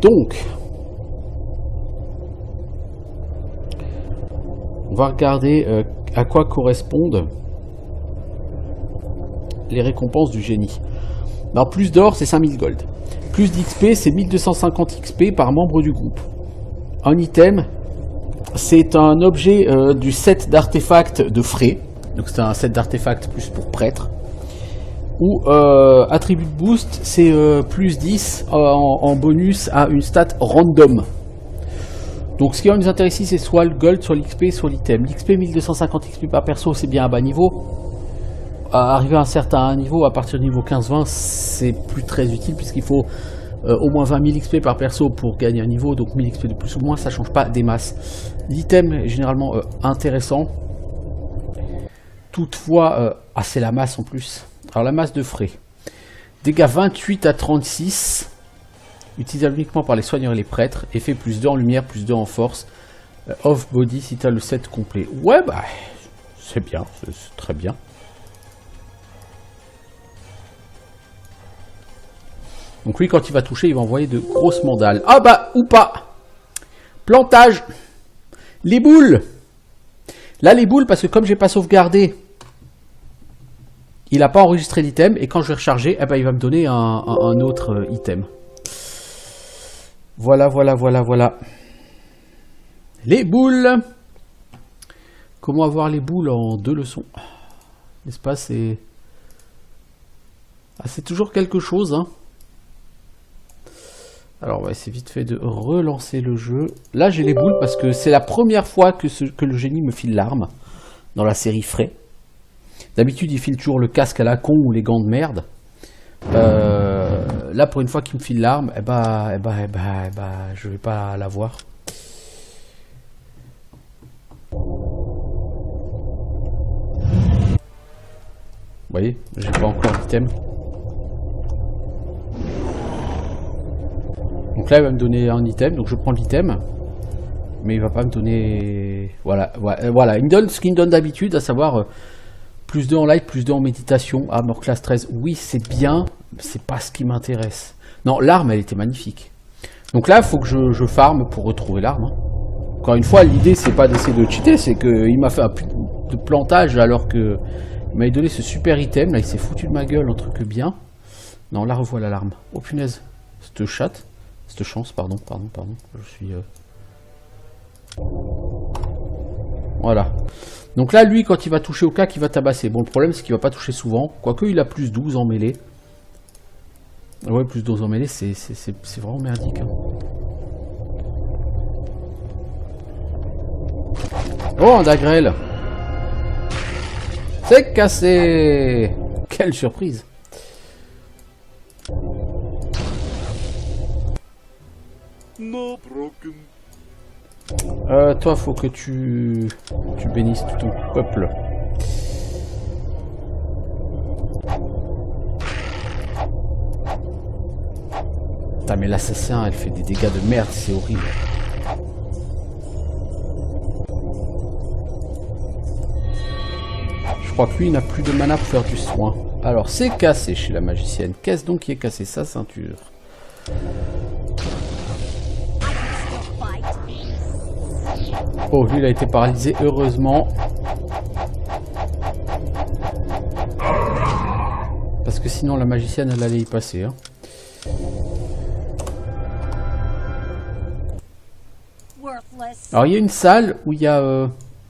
Donc... on va regarder à quoi correspondent les récompenses du génie. Alors plus d'or, c'est 5000 gold. Plus d'XP, c'est 1250 XP par membre du groupe. Un item, c'est un objet du set d'artefacts de frais. Donc c'est un set d'artefacts plus pour prêtre. Ou attribut de boost, c'est plus 10 en bonus à une stat random. Donc ce qui va nous intéresser ici, c'est soit le gold, soit l'XP, soit l'item. L'XP 1250 XP par perso, c'est bien à bas niveau. Arriver à un certain niveau, à partir du niveau 15-20, c'est plus très utile puisqu'il faut au moins 20 000 XP par perso pour gagner un niveau. Donc 1000 XP de plus ou moins, ça change pas des masses. L'item est généralement intéressant. Toutefois, c'est la masse en plus. Alors la masse de frais. Dégâts 28 à 36. Utilisable uniquement par les soigneurs et les prêtres. Effet plus 2 en lumière, plus 2 en force. Off body si tu as le set complet. Ouais, bah, c'est bien, c'est très bien. Donc lui, quand il va toucher, il va envoyer de grosses mandales. Ah bah, ou pas. Plantage. Les boules. Là, les boules, parce que comme j'ai pas sauvegardé, il n'a pas enregistré l'item. Et quand je vais recharger, eh ben, il va me donner un autre item. Voilà. Les boules. Comment avoir les boules en 2 leçons? N'est-ce pas? C'est toujours quelque chose, hein. Alors, on va essayer vite fait de relancer le jeu. Là, j'ai les boules parce que c'est la première fois que le génie me file l'arme dans la série Fray. D'habitude, il file toujours le casque à la con ou les gants de merde. Là, pour une fois qu'il me file l'arme, je vais pas l'avoir. Vous voyez, j'ai pas encore d'item. Donc là, il va me donner un item, donc je prends l'item. Mais il va pas me donner... Voilà, il me donne ce qu'il me donne d'habitude, à savoir plus 2 en light, plus 2 en méditation. Armor class 13, oui, c'est bien, c'est pas ce qui m'intéresse. Non, l'arme, elle était magnifique. Donc là, il faut que je farme pour retrouver l'arme. Hein. Encore une fois, l'idée, c'est pas d'essayer de cheater, c'est qu'il m'a fait un de plantage alors que... Il m'avait donné ce super item, là il s'est foutu de ma gueule, un truc bien. Non, là revoilà l'arme. Oh punaise, cette chatte, cette chance, pardon, je suis... Voilà. Donc là, lui, quand il va toucher au cac, il va tabasser. Bon, le problème, c'est qu'il va pas toucher souvent, quoique il a plus 12 en mêlée. Ouais, plus 12 en mêlée, c'est vraiment merdique. Hein. Oh, un dagrel. C'est cassé! Quelle surprise! No broken. Toi, faut que tu bénisses tout ton peuple. Putain, mais l'assassin, elle fait des dégâts de merde, c'est horrible. Je crois que lui, il n'a plus de mana pour faire du soin. Alors, c'est cassé chez la magicienne. Qu'est-ce donc qui est cassé? Sa ceinture. Oh, lui, il a été paralysé, heureusement. Parce que sinon, la magicienne, elle allait y passer. Hein. Alors, il y a une salle où il y a...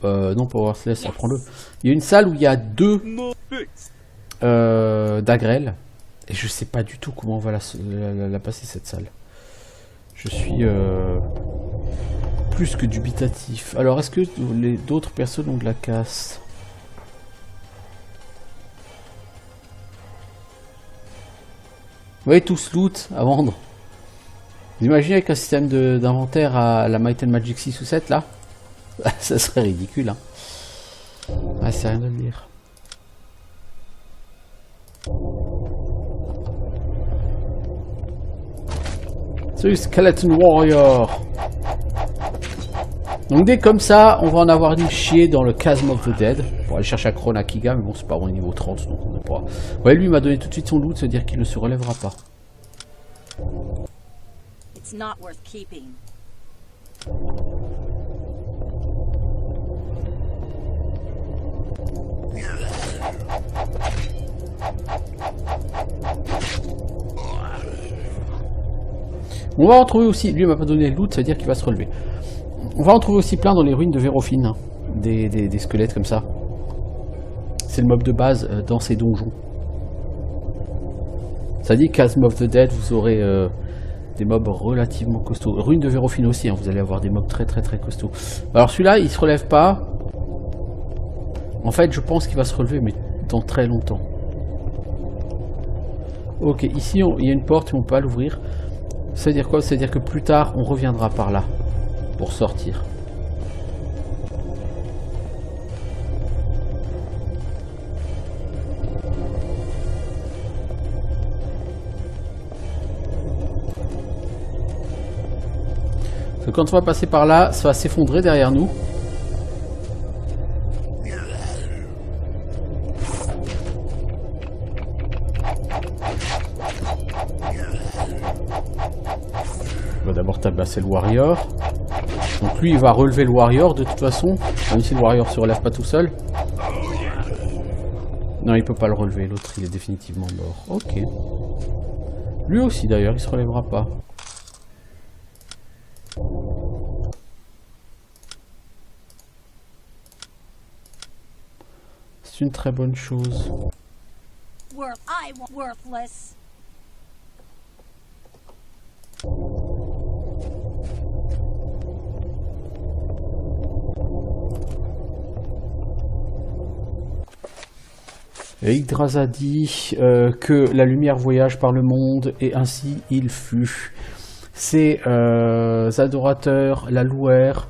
non, pas worthless, apprends-le. Il y a une salle où il y a 2 dagrel. Et je sais pas du tout comment on va la passer, cette salle. Je suis plus que dubitatif. Alors, est-ce que d'autres personnes ont de la casse? Vous voyez, tous loot à vendre. Vous imaginez avec un système d'inventaire à la Might and Magic 6 ou 7 là? Ça serait ridicule, hein. Ah, c'est rien de le dire. Salut Skeleton Warrior. Donc dès comme ça, on va en avoir du chier dans le Chasm of the Dead. Pour aller chercher à Kronakiga, mais bon, c'est pas au niveau 30, donc on n'est pas... Ouais, lui, il m'a donné tout de suite son loot, se dire qu'il ne se relèvera pas. It's not worth keeping. On va en trouver aussi, lui il m'a pas donné le loot, ça veut dire qu'il va se relever. On va en trouver aussi plein dans les ruines de Vérofine, hein. Des squelettes comme ça. C'est le mob de base dans ces donjons. Ça dit Chasm of the Dead, vous aurez des mobs relativement costauds. Ruines de Vérofine aussi, hein, vous allez avoir des mobs très costauds. Alors celui-là, il se relève pas. En fait, je pense qu'il va se relever, mais dans très longtemps. Ok, ici il y a une porte, mais on peut pas l'ouvrir. Ça veut dire quoi? Ça veut dire que plus tard, on reviendra par là pour sortir. Parce que quand on va passer par là, ça va s'effondrer derrière nous. On va d'abord tabasser le warrior. Donc lui il va relever le warrior de toute façon. Même si le warrior se relève pas tout seul. Non, il peut pas le relever, l'autre il est définitivement mort. Ok. Lui aussi d'ailleurs, il se relèvera pas. C'est une très bonne chose. Worthless. Et Yggdrasil dit que la lumière voyage par le monde, et ainsi il fut. Ces adorateurs la louèrent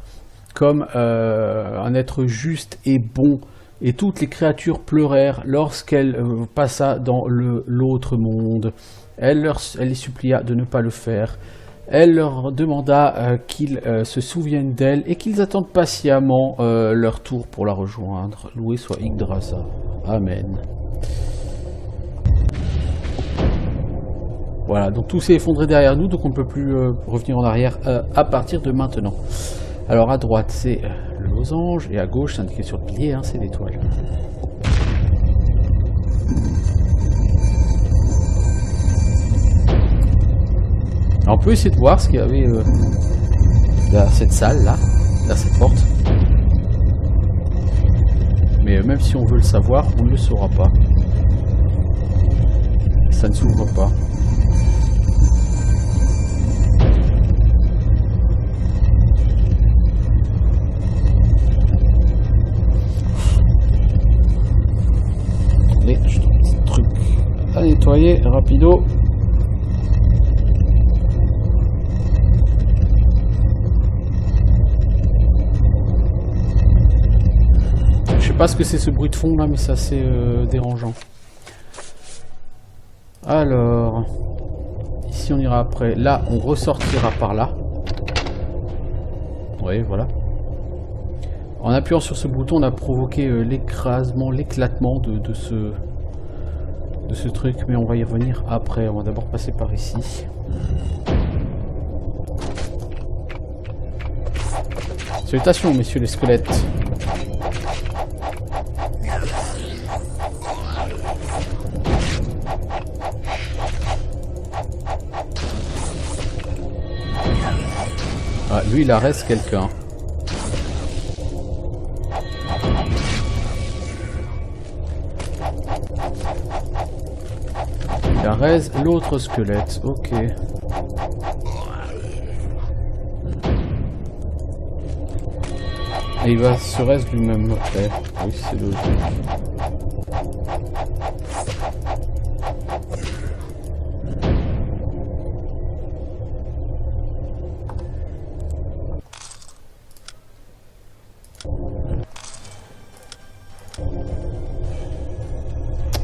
comme un être juste et bon, et toutes les créatures pleurèrent lorsqu'elle passa dans l'autre monde. Elle les supplia de ne pas le faire. Elle leur demanda qu'ils se souviennent d'elle et qu'ils attendent patiemment leur tour pour la rejoindre. Loué soit Yggdrasil. Amen. Voilà, donc tout s'est effondré derrière nous, donc on ne peut plus revenir en arrière à partir de maintenant. Alors à droite c'est le losange et à gauche c'est indiqué sur le pilier, hein, c'est l'étoile. Alors, on peut essayer de voir ce qu'il y avait dans cette salle là, dans cette porte. Mais même si on veut le savoir, on ne le saura pas. Ça ne s'ouvre pas. Allez, je trouve un petit truc à nettoyer, rapido. Je sais pas ce que c'est ce bruit de fond là, mais c'est assez dérangeant. Alors, ici on ira après. Là, on ressortira par là. Oui, voilà. En appuyant sur ce bouton, on a provoqué l'écrasement, l'éclatement de ce truc, mais on va y revenir après. On va d'abord passer par ici. Salutations, messieurs les squelettes. Ah, lui, il arrête quelqu'un. Il arrête l'autre squelette. Ok. Et il va se reste lui-même. Okay. Oui, c'est logique.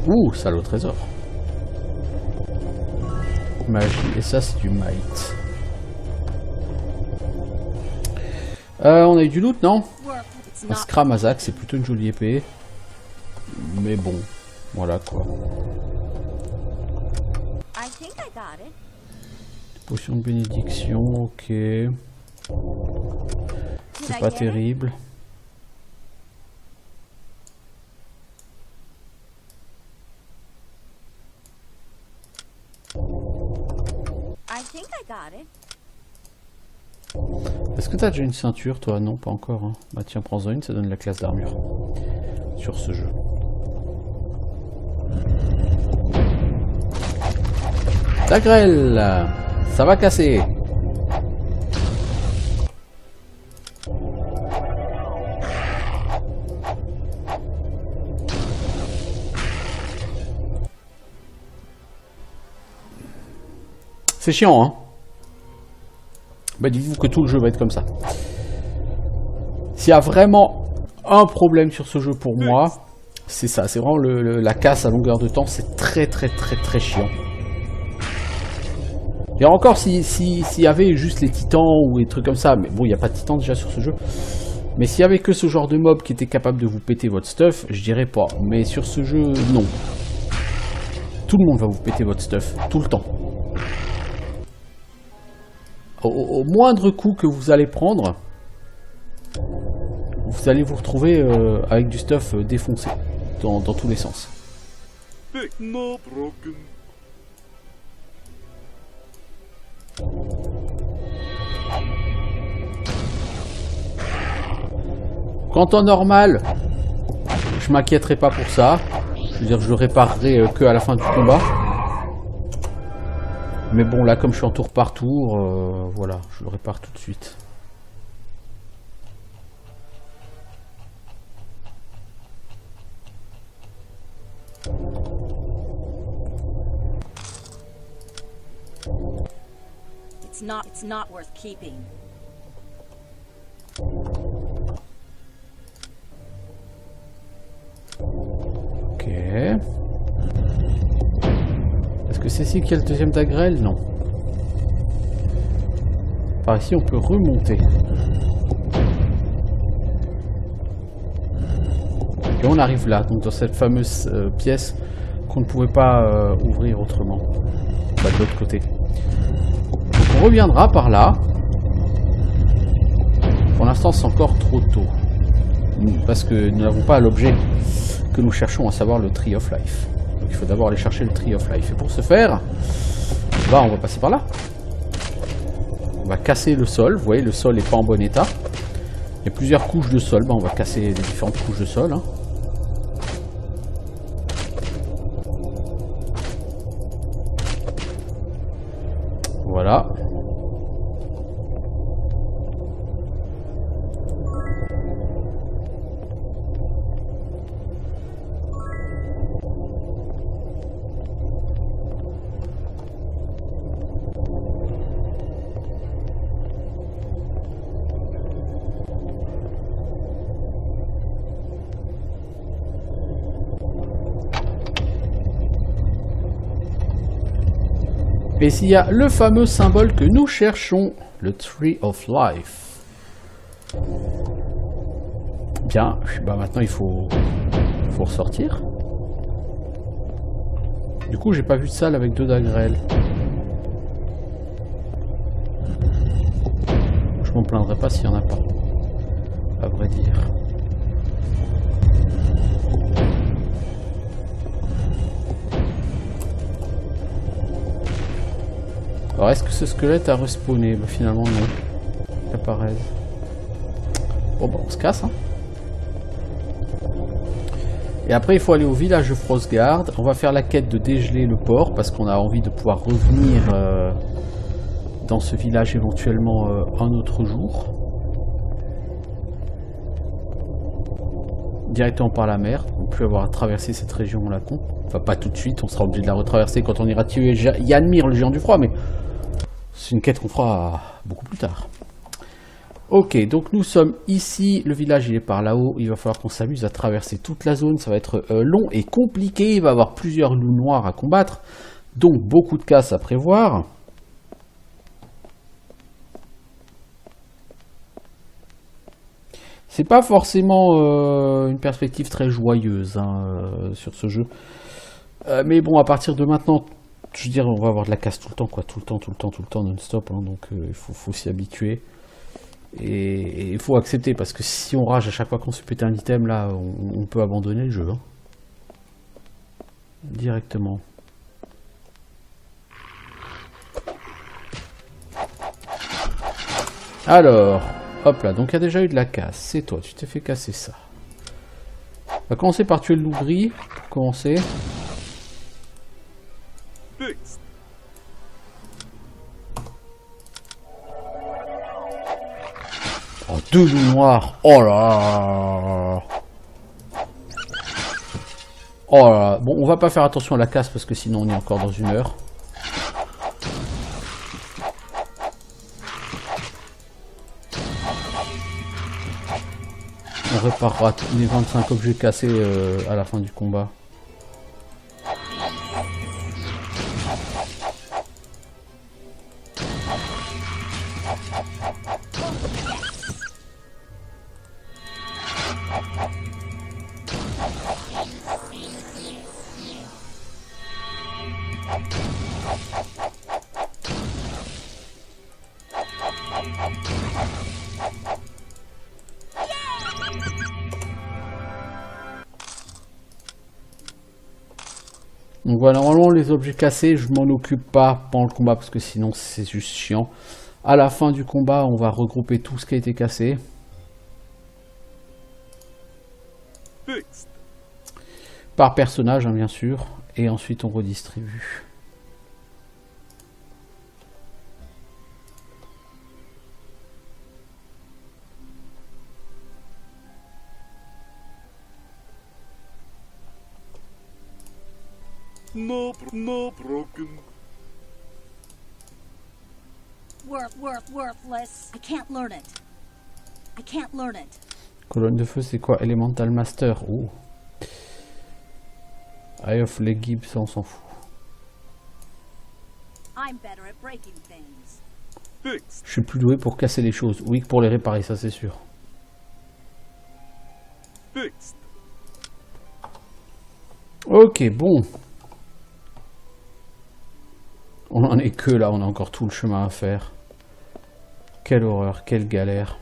Ouh, salaud trésor. Magie, et ça c'est du might. On a eu du loot, non? Un Scramazak, c'est plutôt une jolie épée. Mais bon, voilà quoi. Potion de bénédiction, ok. C'est pas terrible. Est-ce que t'as déjà une ceinture, toi? Non, pas encore. Hein. Bah tiens, prends-en une, ça donne la classe d'armure sur ce jeu. La grêle, ça va casser. C'est chiant, hein? Bah dites-vous que tout le jeu va être comme ça. S'il y a vraiment un problème sur ce jeu pour moi, c'est ça. C'est vraiment la casse à longueur de temps. C'est très chiant. Et encore s'il y avait juste les titans ou des trucs comme ça. Mais bon, il n'y a pas de titans déjà sur ce jeu. Mais s'il y avait que ce genre de mob qui était capable de vous péter votre stuff, je dirais pas. Mais sur ce jeu, non. Tout le monde va vous péter votre stuff. Tout le temps. Au moindre coup que vous allez prendre, vous allez vous retrouver avec du stuff défoncé dans tous les sens. Qu'en temps normal, je m'inquiéterai pas pour ça. Je veux dire, je le réparerai que à la fin du combat. Mais bon, là, comme je suis en tour par tour, voilà, je le répare tout de suite. It's not worth keeping. Ok. Est-ce que c'est ici qu'il y a le deuxième dagrel? Non. Par ici, on peut remonter. Et on arrive là, donc dans cette fameuse pièce qu'on ne pouvait pas ouvrir autrement. Bah, de l'autre côté. Donc on reviendra par là. Pour l'instant, c'est encore trop tôt. Parce que nous n'avons pas l'objet que nous cherchons, à savoir le Tree of Life. Donc il faut d'abord aller chercher le Tree of Life. Et pour ce faire, bah, on va passer par là. On va casser le sol. Vous voyez, le sol n'est pas en bon état. Il y a plusieurs couches de sol. Bah, on va casser les différentes couches de sol. Hein. Voilà. Et s'il y a le fameux symbole que nous cherchons, le Tree of Life. Bien, bah maintenant il faut ressortir. Du coup, j'ai pas vu de salle avec 2 dagrels. Je m'en plaindrais pas s'il y en a pas, à vrai dire. Alors, est-ce que ce squelette a respawné? Bah, finalement, non. Il apparaît. Bon, bah, on se casse. Hein. Et après, il faut aller au village de Frostguard. On va faire la quête de dégeler le port parce qu'on a envie de pouvoir revenir dans ce village éventuellement un autre jour. Directement par la mer. On ne peut plus avoir à traverser cette région la con. Enfin, pas tout de suite. On sera obligé de la retraverser quand on ira tuer Yanmir, le géant du froid. Mais c'est une quête qu'on fera beaucoup plus tard. Ok, donc nous sommes ici. Le village, il est par là-haut. Il va falloir qu'on s'amuse à traverser toute la zone. Ça va être long et compliqué. Il va y avoir plusieurs loups noirs à combattre. Donc, beaucoup de casse à prévoir. C'est pas forcément une perspective très joyeuse hein, sur ce jeu. Mais bon, à partir de maintenant, je veux dire, on va avoir de la casse tout le temps, quoi. Tout le temps, non-stop. Hein, donc, il faut s'y habituer. Et il faut accepter, parce que si on rage à chaque fois qu'on se pète un item, là, on peut abandonner le jeu. Hein. Directement. Alors, hop là, donc il y a déjà eu de la casse. C'est toi, tu t'es fait casser ça. On va commencer par tuer le loup gris, pour commencer. Oh, 2 loups noirs. Oh là. Oh là. Bon, on va pas faire attention à la casse parce que sinon on est encore dans 1 heure. On réparera tous les 25 objets cassés à la fin du combat. Donc voilà, normalement les objets cassés, je m'en occupe pas pendant le combat parce que sinon c'est juste chiant. À la fin du combat, on va regrouper tout ce qui a été cassé. Par personnage, hein, bien sûr. Et ensuite on redistribue. No broken. Worthless. I can't learn it. I can't learn it. Colonne de feu, c'est quoi? Elemental Master. Oh. Eye of Legib, ça on s'en fout. I'm better at breaking things. Fixed. Je suis plus doué pour casser les choses. Oui, que pour les réparer, ça c'est sûr. Fixed. Ok, bon. On en est que là, on a encore tout le chemin à faire. Quelle horreur, quelle galère.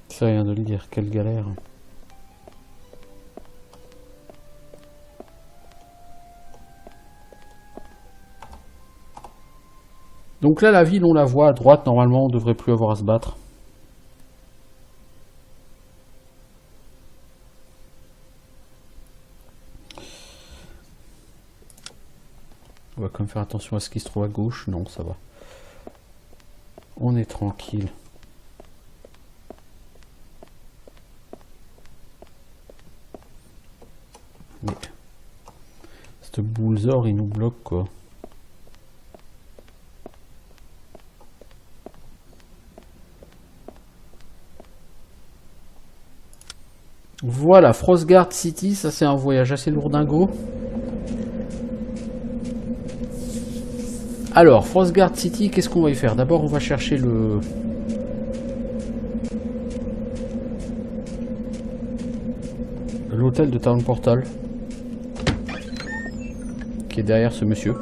C'est rien de le dire, quelle galère. Donc là, la ville, on la voit à droite, normalement, on devrait plus avoir à se battre. On va quand même faire attention à ce qui se trouve à gauche. Non, ça va. On est tranquille. Mais cette boulezor, il nous bloque quoi. Voilà, Frostguard City, ça c'est un voyage assez lourdingo. Alors, Frostguard City, qu'est-ce qu'on va y faire? D'abord, on va chercher l'hôtel de Town Portal, qui est derrière ce monsieur.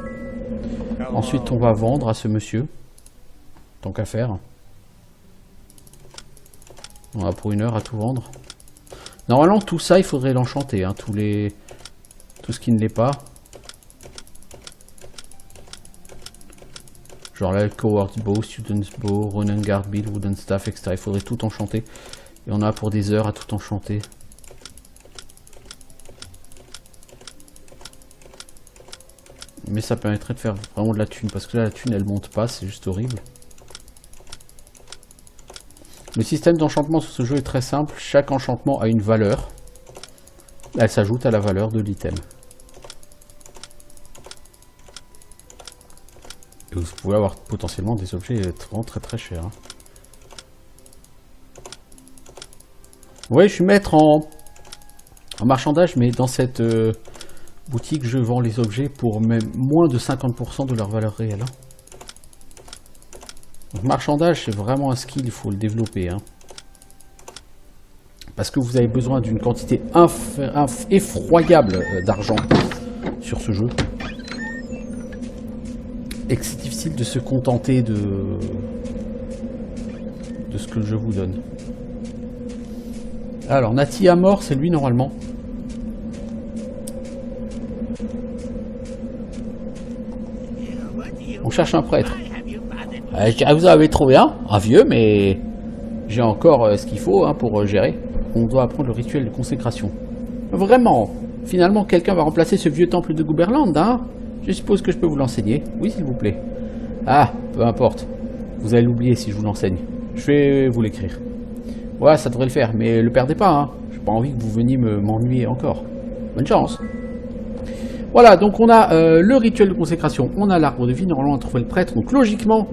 Ensuite, on va vendre à ce monsieur, tant qu'à faire. On va pour 1 heure à tout vendre. Normalement, tout ça, il faudrait l'enchanter, hein, tout ce qui ne l'est pas. Genre là, Coward's Bow, Student's Bow, Run and Guard Bill, Wooden Staff, etc. Il faudrait tout enchanter. Et on a pour des heures à tout enchanter. Mais ça permettrait de faire vraiment de la thune. Parce que là, la thune, elle monte pas. C'est juste horrible. Le système d'enchantement sur ce jeu est très simple. Chaque enchantement a une valeur. Elle s'ajoute à la valeur de l'item. Et vous pouvez avoir potentiellement des objets vraiment très chers. Hein. Ouais, je suis maître en marchandage, mais dans cette boutique, je vends les objets pour même moins de 50% de leur valeur réelle. Hein. Donc, marchandage, c'est vraiment un skill, il faut le développer. Hein. Parce que vous avez besoin d'une quantité effroyable d'argent sur ce jeu. Et que c'est difficile de se contenter de ce que je vous donne. Alors, Nati à mort, c'est lui normalement. On cherche un prêtre. Vous avez trouvé un vieux, mais j'ai encore ce qu'il faut hein, pour gérer. On doit apprendre le rituel de consécration. Vraiment, finalement, quelqu'un va remplacer ce vieux temple de Guberland, hein? Je suppose que je peux vous l'enseigner. Oui, s'il vous plaît. Ah, peu importe. Vous allez l'oublier si je vous l'enseigne. Je vais vous l'écrire. Ouais, ça devrait le faire, mais le perdez pas, hein. J'ai pas envie que vous veniez m'ennuyer encore. Bonne chance. Voilà, donc on a le rituel de consécration, on a l'arbre de vie, normalement on a trouvé le prêtre. Donc logiquement,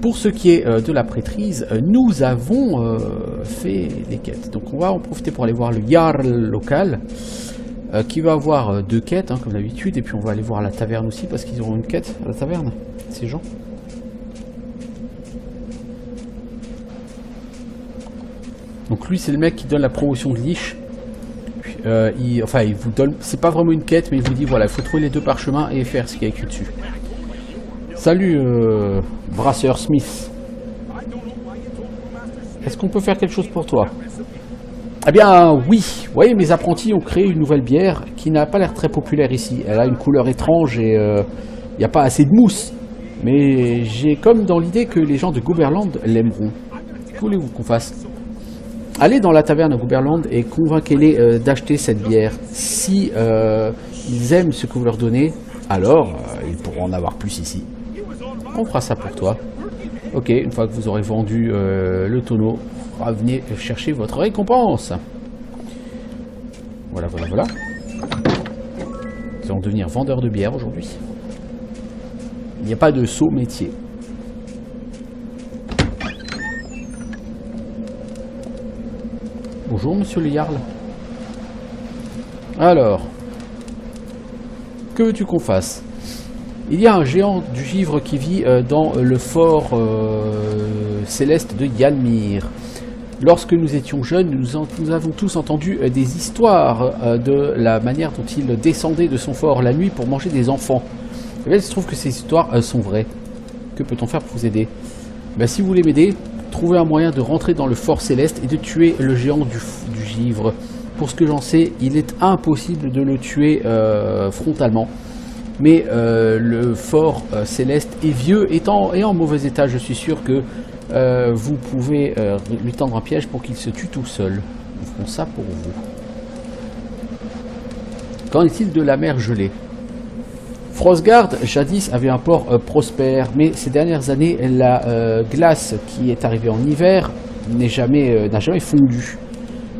pour ce qui est de la prêtrise, nous avons fait les quêtes. Donc on va en profiter pour aller voir le Jarl local. Qui va avoir 2 quêtes, hein, comme d'habitude, et puis on va aller voir la taverne aussi, parce qu'ils auront une quête à la taverne, ces gens. Donc lui, c'est le mec qui donne la promotion de Lich. Il vous donne, c'est pas vraiment une quête, mais il vous dit, voilà, il faut trouver les 2 parchemins et faire ce qu'il y a écrit dessus. Salut, Brasseur Smith. Est-ce qu'on peut faire quelque chose pour toi? Eh bien oui, vous voyez, mes apprentis ont créé une nouvelle bière qui n'a pas l'air très populaire ici. Elle a une couleur étrange et il n'y a pas assez de mousse. Mais j'ai comme dans l'idée que les gens de Guberland l'aimeront. Que voulez-vous qu'on fasse? Allez dans la taverne à Guberland et convainquez-les d'acheter cette bière. Si ils aiment ce que vous leur donnez, alors ils pourront en avoir plus ici. On fera ça pour toi. Ok, une fois que vous aurez vendu le tonneau, revenez chercher votre récompense. Voilà, voilà, voilà. Nous allons devenir vendeur de bière aujourd'hui. Il n'y a pas de saut métier. Bonjour, monsieur le Jarl. Alors, que veux-tu qu'on fasse? Il y a un géant du givre qui vit dans le fort céleste de Ylmir. Lorsque nous étions jeunes, nous avons tous entendu des histoires de la manière dont il descendait de son fort la nuit pour manger des enfants. Et bien, il se trouve que ces histoires sont vraies. Que peut-on faire pour vous aider? Ben, si vous voulez m'aider, trouvez un moyen de rentrer dans le fort céleste et de tuer le géant du givre. Pour ce que j'en sais, il est impossible de le tuer frontalement. Mais le fort céleste est vieux et en mauvais état. Je suis sûr que vous pouvez lui tendre un piège pour qu'il se tue tout seul. Nous ferons ça pour vous. Qu'en est-il de la mer gelée? Frostgard, jadis, avait un port prospère, mais ces dernières années, la glace qui est arrivée en hiver n'a jamais fondu.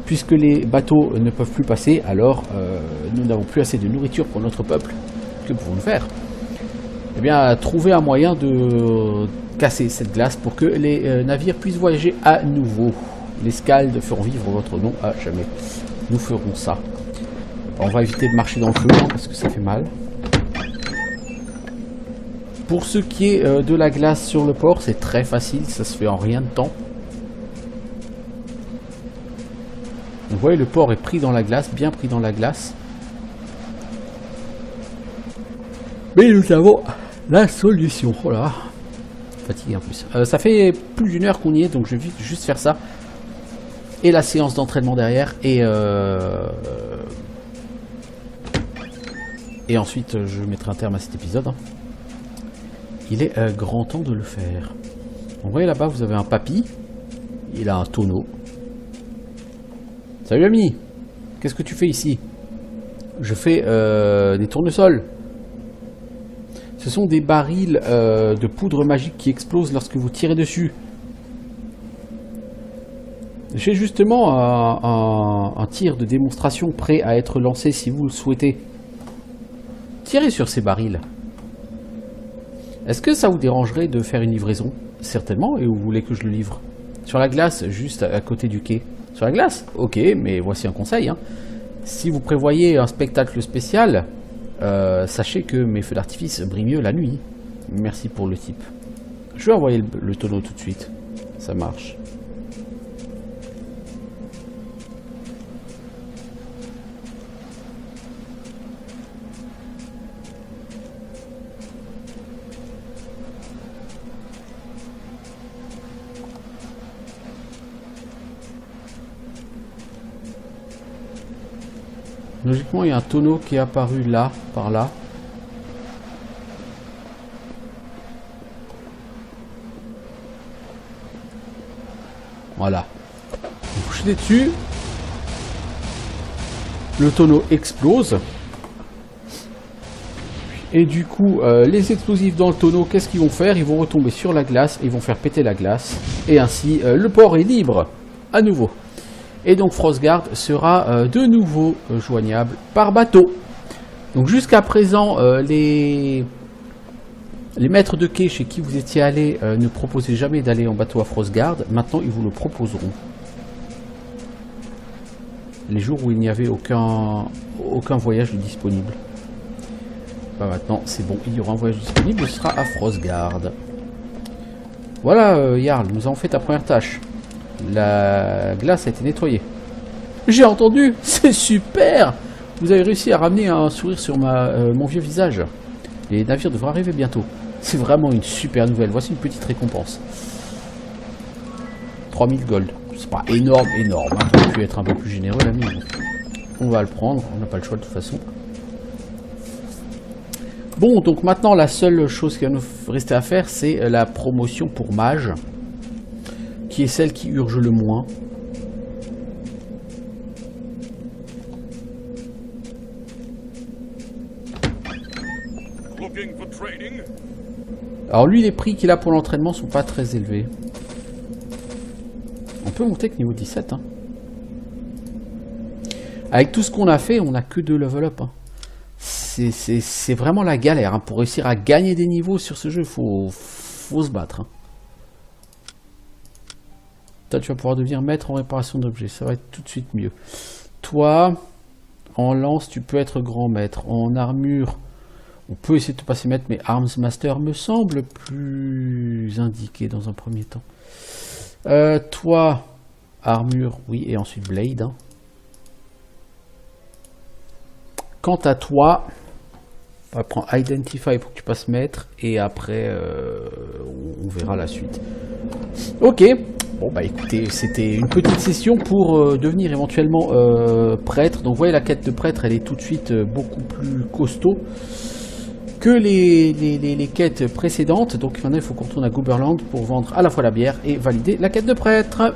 Puisque les bateaux ne peuvent plus passer, alors nous n'avons plus assez de nourriture pour notre peuple. Que pouvons-nous faire? Eh bien, trouver un moyen de casser cette glace pour que les navires puissent voyager à nouveau. Les Scalds feront vivre votre nom à jamais. Nous ferons ça. On va éviter de marcher dans le feu, hein, parce que ça fait mal. Pour ce qui est de la glace sur le port, c'est très facile, ça se fait en rien de temps. Vous voyez, le port est pris dans la glace, bien pris dans la glace. Mais nous avons la solution. Oh là, fatigué en plus. Ça fait plus d'une heure qu'on y est, donc je vais juste faire ça. Et la séance d'entraînement derrière. Et ensuite, je mettrai un terme à cet épisode. Il est grand temps de le faire. Vous voyez là-bas, vous avez un papy. Il a un tonneau. Salut ami, qu'est-ce que tu fais ici? Je fais des tournesols. Ce sont des barils de poudre magique qui explosent lorsque vous tirez dessus. J'ai justement un tir de démonstration prêt à être lancé si vous le souhaitez. Tirez sur ces barils. Est-ce que ça vous dérangerait de faire une livraison? Certainement, et vous voulez que je le livre? Sur la glace, juste à côté du quai. Sur la glace? Ok, mais voici un conseil. Hein. Si vous prévoyez un spectacle spécial, sachez que mes feux d'artifice brillent mieux la nuit. Merci pour le tip. Je vais envoyer le tonneau tout de suite. Ça marche. Logiquement, il y a un tonneau qui est apparu là, par là. Voilà. Vous jetez dessus. Le tonneau explose. Et du coup, les explosifs dans le tonneau, qu'est-ce qu'ils vont faire? Ils vont retomber sur la glace, ils vont faire péter la glace. Et ainsi, le port est libre. À nouveau. Et donc Frostgard sera de nouveau joignable par bateau. Donc jusqu'à présent, les maîtres de quai chez qui vous étiez allé ne proposaient jamais d'aller en bateau à Frostgard. Maintenant, ils vous le proposeront. Les jours où il n'y avait aucun voyage disponible. Bah maintenant, c'est bon, il y aura un voyage disponible, ce sera à Frostgard. Voilà, Jarl, nous avons fait ta première tâche. La glace a été nettoyée. J'ai entendu, c'est super. Vous avez réussi à ramener un sourire sur mon vieux visage. Les navires devraient arriver bientôt. C'est vraiment une super nouvelle. Voici une petite récompense. 3000 gold. C'est pas énorme, énorme. Hein. On aurait pu être un peu plus généreux, l'ami. On va le prendre. On n'a pas le choix de toute façon. Bon, donc maintenant, la seule chose qui va nous rester à faire, c'est la promotion pour mage. Qui est celle qui urge le moins. Alors lui, les prix qu'il a pour l'entraînement sont pas très élevés. On peut monter que niveau 17. Hein. Avec tout ce qu'on a fait, on n'a que 2 level up. Hein. C'est vraiment la galère. Hein. Pour réussir à gagner des niveaux sur ce jeu, faut se battre. Hein. Toi, tu vas pouvoir devenir maître en réparation d'objets. Ça va être tout de suite mieux. Toi, en lance, tu peux être grand maître. En armure, on peut essayer de te passer maître, mais Arms Master me semble plus indiqué dans un premier temps. Toi, armure, oui, et ensuite Blade. Hein. Quant à toi, on va prendre Identify pour que tu passes maître, et après, on verra la suite. Ok, bon bah écoutez, c'était une petite session pour devenir éventuellement prêtre. Donc vous voyez, la quête de prêtre, elle est tout de suite beaucoup plus costaud que les quêtes précédentes. Donc maintenant, il faut qu'on retourne à Gooberland pour vendre à la fois la bière et valider la quête de prêtre.